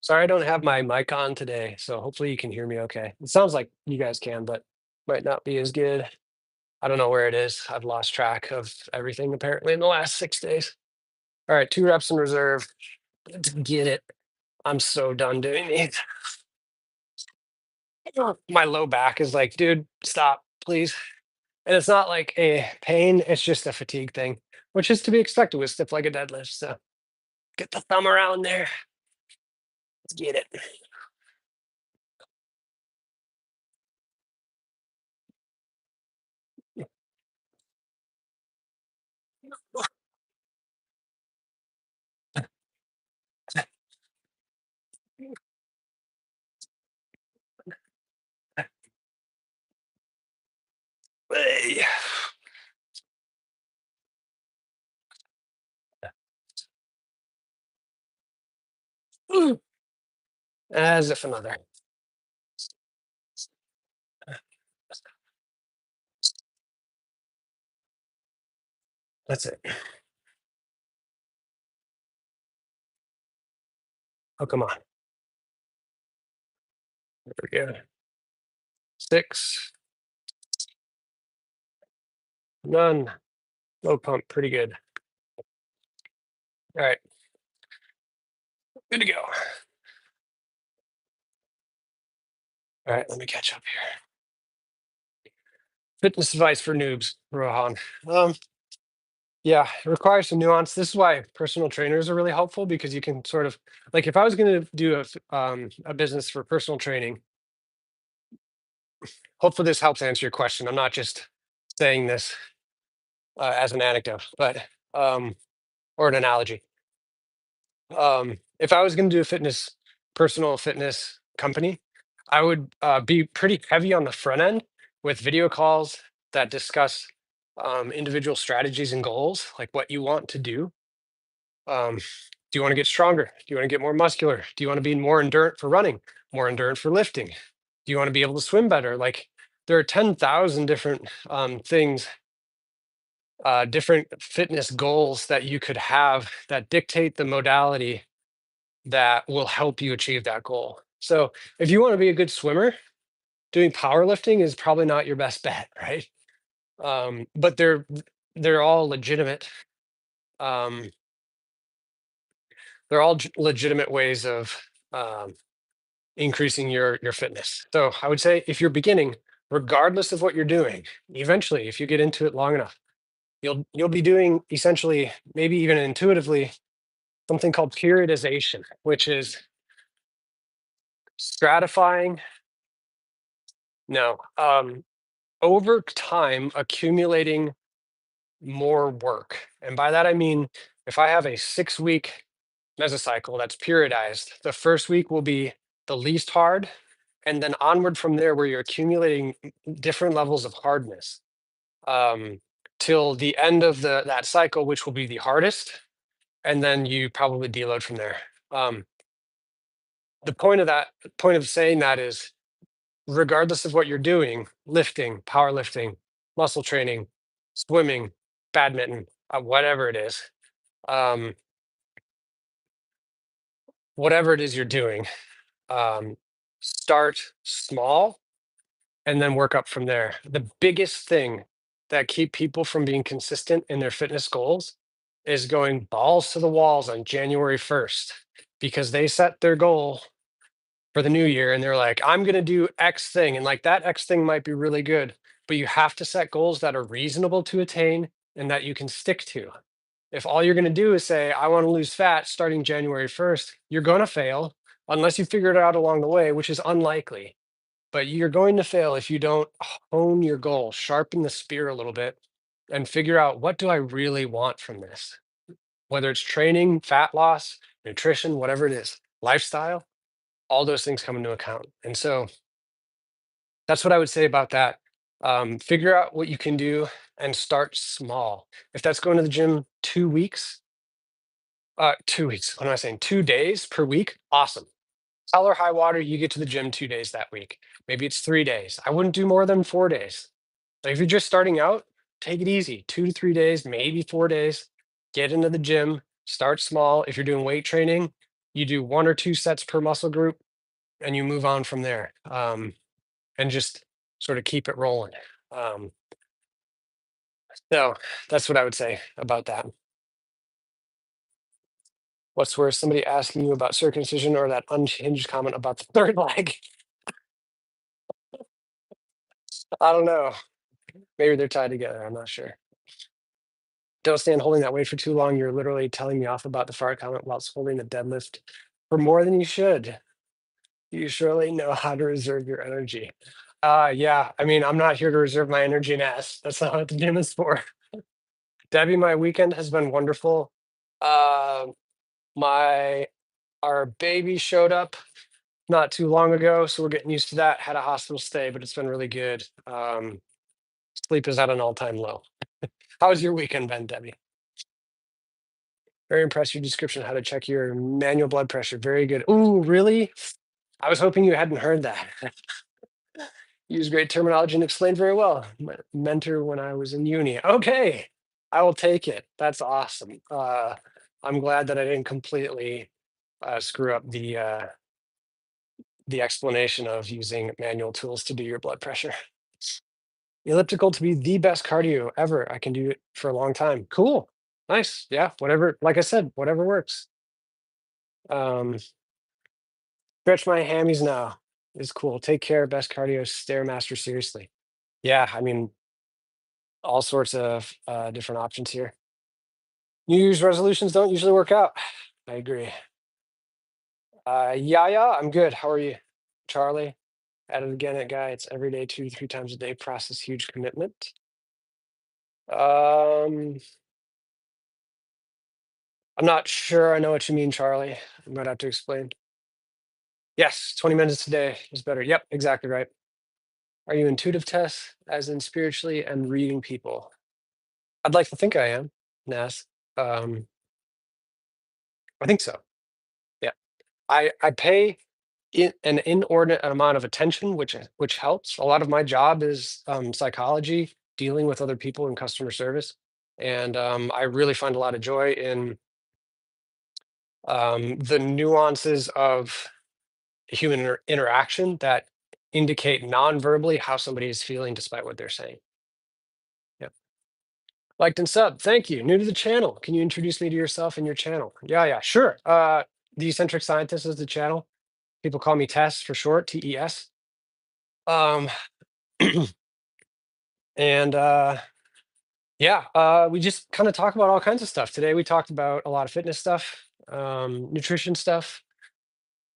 Sorry, I don't have my mic on today, so hopefully you can hear me okay. It sounds like you guys can, but might not be as good. I don't know where it is. I've lost track of everything apparently in the last 6 days. All right, 2 reps in reserve. Let's get it. I'm so done doing these. My low back is like, dude, stop, please. And it's not like a pain, it's just a fatigue thing, which is to be expected with stiff legged deadlifts. So get the thumb around there. Let's get it. Hey. As if another. That's it. Oh, come on. There we go. 6, none. Low pump, pretty good. All right, good to go. All right, let me catch up here. Fitness advice for noobs, Rohan. Um, yeah, it requires some nuance. This is why personal trainers are really helpful because you can sort of like if I was going to do a business for personal training, hopefully this helps answer your question. I'm not just saying this as an anecdote, but or an analogy. If I was going to do a personal fitness company, I would be pretty heavy on the front end with video calls that discuss individual strategies and goals, like what you want to do. Do you want to get stronger? Do you want to get more muscular? Do you want to be more endurant for running, more endurant for lifting? Do you want to be able to swim better? Like there are 10,000 different things, different fitness goals that you could have that dictate the modality that will help you achieve that goal. So if you want to be a good swimmer, doing powerlifting is probably not your best bet, right? But they're all legitimate. Um, they're all legitimate ways of increasing your fitness. So I would say if you're beginning, regardless of what you're doing, eventually, if you get into it long enough, you'll be doing essentially, maybe even intuitively, something called periodization, which is stratifying. No, over time accumulating more work. And by that I mean if I have a 6 week mesocycle that's periodized, the first week will be the least hard, and then onward from there, where you're accumulating different levels of hardness um, till the end of that cycle, which will be the hardest, and then you probably deload from there. Um, the point of saying that is regardless of what you're doing, lifting, powerlifting, muscle training, swimming, badminton, whatever it is, um, whatever it is you're doing, um, start small and then work up from there. The biggest thing that keep people from being consistent in their fitness goals is going balls to the walls on January 1st because they set their goal for the new year and they're like, I'm going to do X thing. And like that X thing might be really good, but you have to set goals that are reasonable to attain and that you can stick to. If all you're going to do is say, I want to lose fat starting January 1st, you're going to fail unless you figure it out along the way, which is unlikely. But you're going to fail if you don't hone your goal, sharpen the spear a little bit, and figure out what do I really want from this? Whether it's training, fat loss, nutrition, whatever it is, lifestyle, all those things come into account. And so that's what I would say about that. Figure out what you can do and start small. If that's going to the gym 2 weeks, 2 weeks, what am I saying? 2 days per week, awesome. Hell or high water, you get to the gym 2 days that week. Maybe it's 3 days. I wouldn't do more than 4 days. Like if you're just starting out, take it easy. 2 to 3 days, maybe 4 days. Get into the gym, start small. If you're doing weight training, you do 1 or 2 sets per muscle group and you move on from there. And just sort of keep it rolling. Um, so that's what I would say about that. What's worse, somebody asking you about circumcision or that unhinged comment about the third leg? I don't know. Maybe they're tied together. I'm not sure. Don't stand holding that weight for too long. You're literally telling me off about the fart comment whilst holding the deadlift for more than you should. You surely know how to reserve your energy. Yeah. I mean, I'm not here to reserve my energy and ass. That's not what the gym is for. Debbie, my weekend has been wonderful. Uh, my our baby showed up not too long ago, so we're getting used to that. Had a hospital stay, but it's been really good. Sleep is at an all-time low. How was your weekend, Ben, Debbie? Very impressed your description of how to check your manual blood pressure. Very good. Ooh, really? I was hoping you hadn't heard that. Use great terminology and explained very well. My mentor when I was in uni. Okay. I will take it. That's awesome. I'm glad that I didn't completely screw up the explanation of using manual tools to do your blood pressure. Elliptical to be the best cardio ever. I can do it for a long time. Cool. Nice. Yeah. Whatever. Like I said, whatever works. Um, Stretch my hammies now is cool. Take care. Best cardio. Stairmaster. Seriously. Yeah. I mean, all sorts of different options here. New Year's resolutions don't usually work out. I agree. Yeah, I'm good. How are you? Charlie, at it again at guy. It's every day, 2 to 3 times a day. Process huge commitment. Um, I'm not sure I know what you mean, Charlie. I'm gonna have to explain. Yes, 20 minutes a day is better. Yep, exactly right. Are you intuitive tests, as in spiritually and reading people? I'd like to think I am, Nas. Um, I think so. Yeah. I pay an inordinate amount of attention, which helps. A lot of my job is psychology, dealing with other people in customer service, and I really find a lot of joy in the nuances of human interaction that indicate non-verbally how somebody is feeling despite what they're saying. Yeah. Liked and sub. Thank you. New to the channel. Can you introduce me to yourself and your channel? Yeah, sure. The Eccentric Scientist is the channel. People call me Tess for short, TES. Um, and yeah, we just kind of talk about all kinds of stuff. Today we talked about a lot of fitness stuff, nutrition stuff,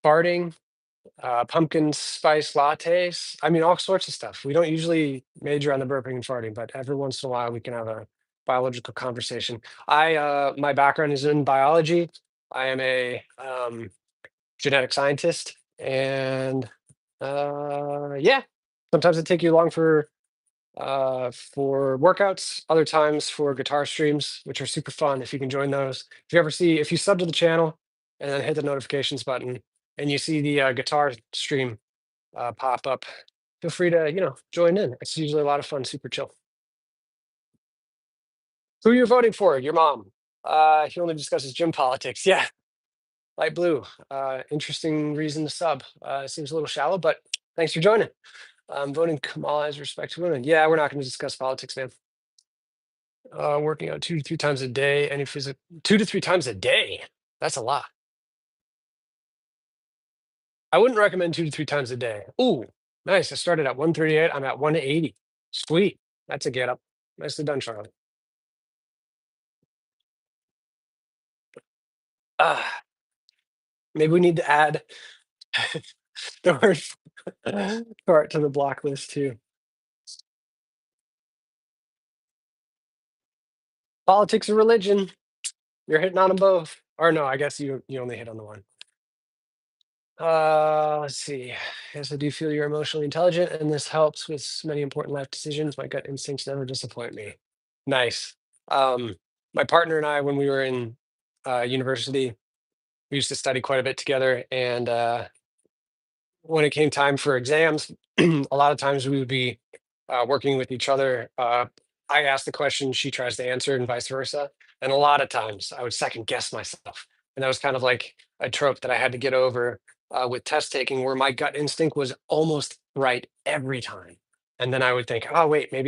farting, pumpkin spice lattes. I mean, all sorts of stuff. We don't usually major on the burping and farting, but every once in a while we can have a biological conversation. My background is in biology. I am a genetic scientist, and yeah, sometimes I take you along for workouts, other times for guitar streams, which are super fun if you can join those. If you sub to the channel and then hit the notifications button and you see the guitar stream pop up, feel free to, join in. It's usually a lot of fun, super chill. Who you're voting for? Your mom. He only discusses gym politics. Yeah, light blue. Interesting reason to sub. Seems a little shallow, but thanks for joining. Voting Kamala as respect to women. Yeah, we're not going to discuss politics, man. Working out 2 to 3 times a day. Any physical 2 to 3 times a day. That's a lot. I wouldn't recommend 2 to 3 times a day. Ooh, nice. I started at 138. I'm at 180. Sweet. That's a get up. Nicely done, Charlie. Ah, maybe we need to add the word part to the block list too. Politics or religion. You're hitting on them both. Or no, I guess you only hit on the one. Let's see. Yes, I do feel you're emotionally intelligent, and this helps with many important life decisions. My gut instincts never disappoint me. Nice. Um, my partner and I, when we were in university, we used to study quite a bit together. And when it came time for exams, a lot of times we would be working with each other. I ask the question, she tries to answer, and vice versa. And a lot of times I would second guess myself. And that was kind of like a trope that I had to get over with test taking, where my gut instinct was almost right every time. And then I would think, oh, wait, I'd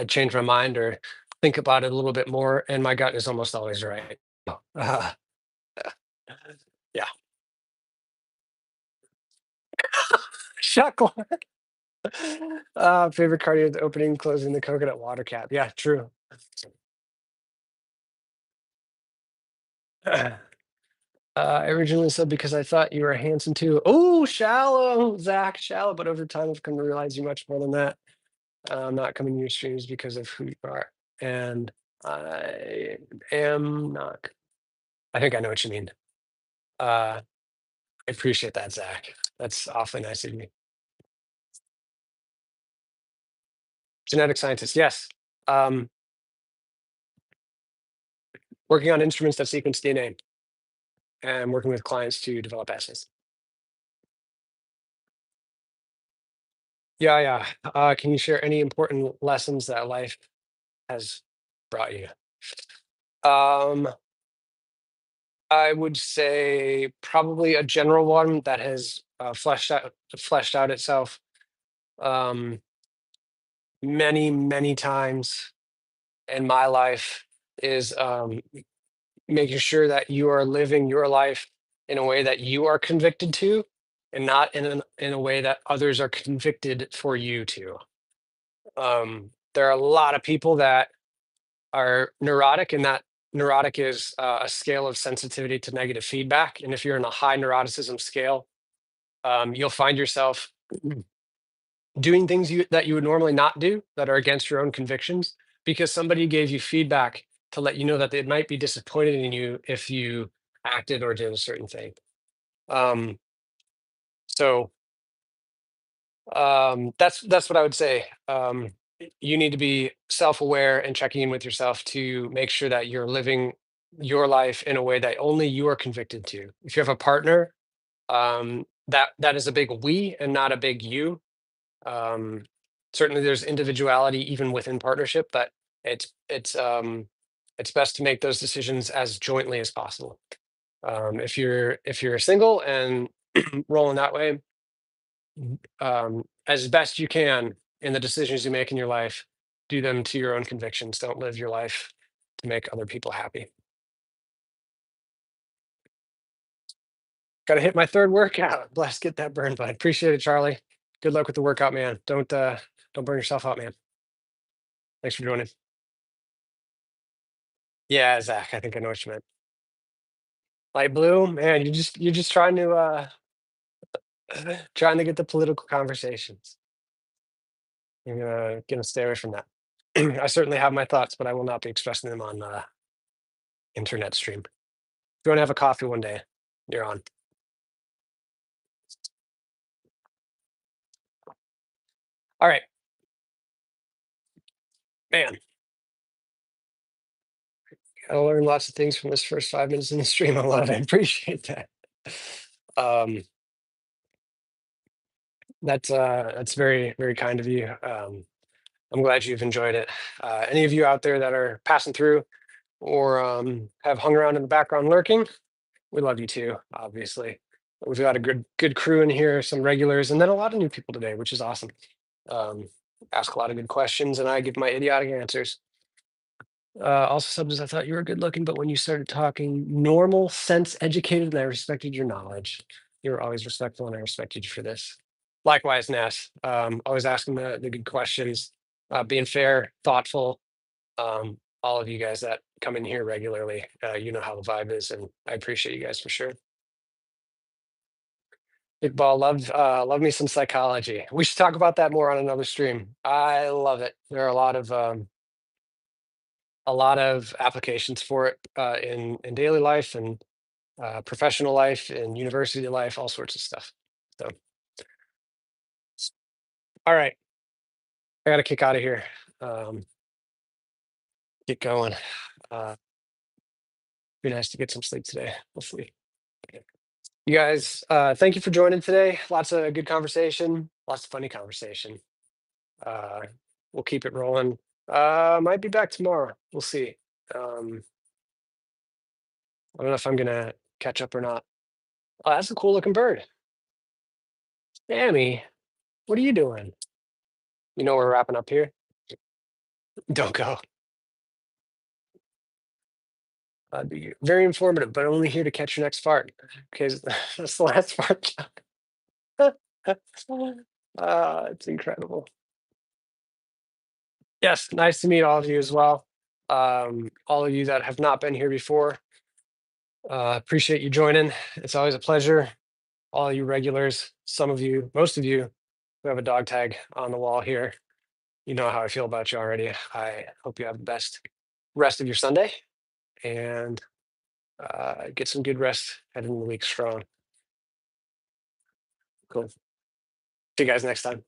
change my mind or think about it a little bit more. And my gut is almost always right. Uh, yeah. Shot clock. Favorite cardio, the opening, closing the coconut water cap. Yeah, true. I originally said because I thought you were handsome too. Oh, shallow, Zach, shallow. But over time, I've come to realize you much more than that. I'm not coming to your streams because of who you are, and I am not. I think I know what you mean. I appreciate that, Zach. That's awfully nice of you. Genetic scientist, yes. Um, Working on instruments that sequence DNA and working with clients to develop assays. Yeah, yeah. Can you share any important lessons that life has brought you? Um, I would say probably a general one that has fleshed out itself um, many times in my life is making sure that you are living your life in a way that you are convicted to, and not in a way that others are convicted for you to. There are a lot of people that are neurotic, and that neurotic is a scale of sensitivity to negative feedback. And if you're in a high neuroticism scale, you'll find yourself doing things that you would normally not do that are against your own convictions because somebody gave you feedback to let you know that they might be disappointed in you if you acted or did a certain thing. Um, so that's what I would say. You need to be self-aware and checking in with yourself to make sure that you're living your life in a way that only you are convicted to. If you have a partner, that is a big we and not a big you. Um, Certainly, there's individuality even within partnership, but it's best to make those decisions as jointly as possible. If you're single and rolling that way, as best you can in the decisions you make in your life, do them to your own convictions. Don't live your life to make other people happy. Got to hit my third workout. Bless, get that burn, bud. Appreciate it, Charlie. Good luck with the workout, man. Don't burn yourself out, man. Thanks for joining. Yeah, Zach. I think I know what you meant. Light blue, man. You're just trying to get the political conversations. You're gonna stay away from that. I certainly have my thoughts, but I will not be expressing them on internet stream. If you want to have a coffee one day, you're on. All right, man. I learned lots of things from this first 5 minutes in the stream. I love it. I appreciate that. Um, that's very kind of you. I'm glad you've enjoyed it. Any of you out there that are passing through or have hung around in the background lurking, we love you too. Obviously, we've got a good crew in here, some regulars, and then a lot of new people today, which is awesome. Um, Ask a lot of good questions, and I give my idiotic answers. Also, subjects, I thought you were good looking, but when you started talking normal, sense educated, and I respected your knowledge. You were always respectful, and I respected you for this. Likewise, Ness. Always asking the good questions, being fair, thoughtful. All of you guys that come in here regularly, you know how the vibe is, and I appreciate you guys for sure. Big ball, love me some psychology. We should talk about that more on another stream. I love it. There are a lot of applications for it in daily life and professional life and university life, all sorts of stuff. So, all right, I got to kick out of here. Um, get going. Uh, be nice to get some sleep today. Hopefully, you guys. Thank you for joining today. Lots of good conversation. Lots of funny conversation. Uh, we'll keep it rolling. Might be back tomorrow. We'll see. Um, I don't know if I'm gonna catch up or not. Oh, that's a cool looking bird. Sammy, what are you doing? You know we're wrapping up here. Don't go. I'd be very informative, but only here to catch your next fart because that's the last fart. It's incredible. Yes, nice to meet all of you as well. All of you that have not been here before, appreciate you joining. It's always a pleasure. All you regulars, some of you, most of you who have a dog tag on the wall here, you know how I feel about you already. I hope you have the best rest of your Sunday and get some good rest heading in the week strong. Cool. See you guys next time.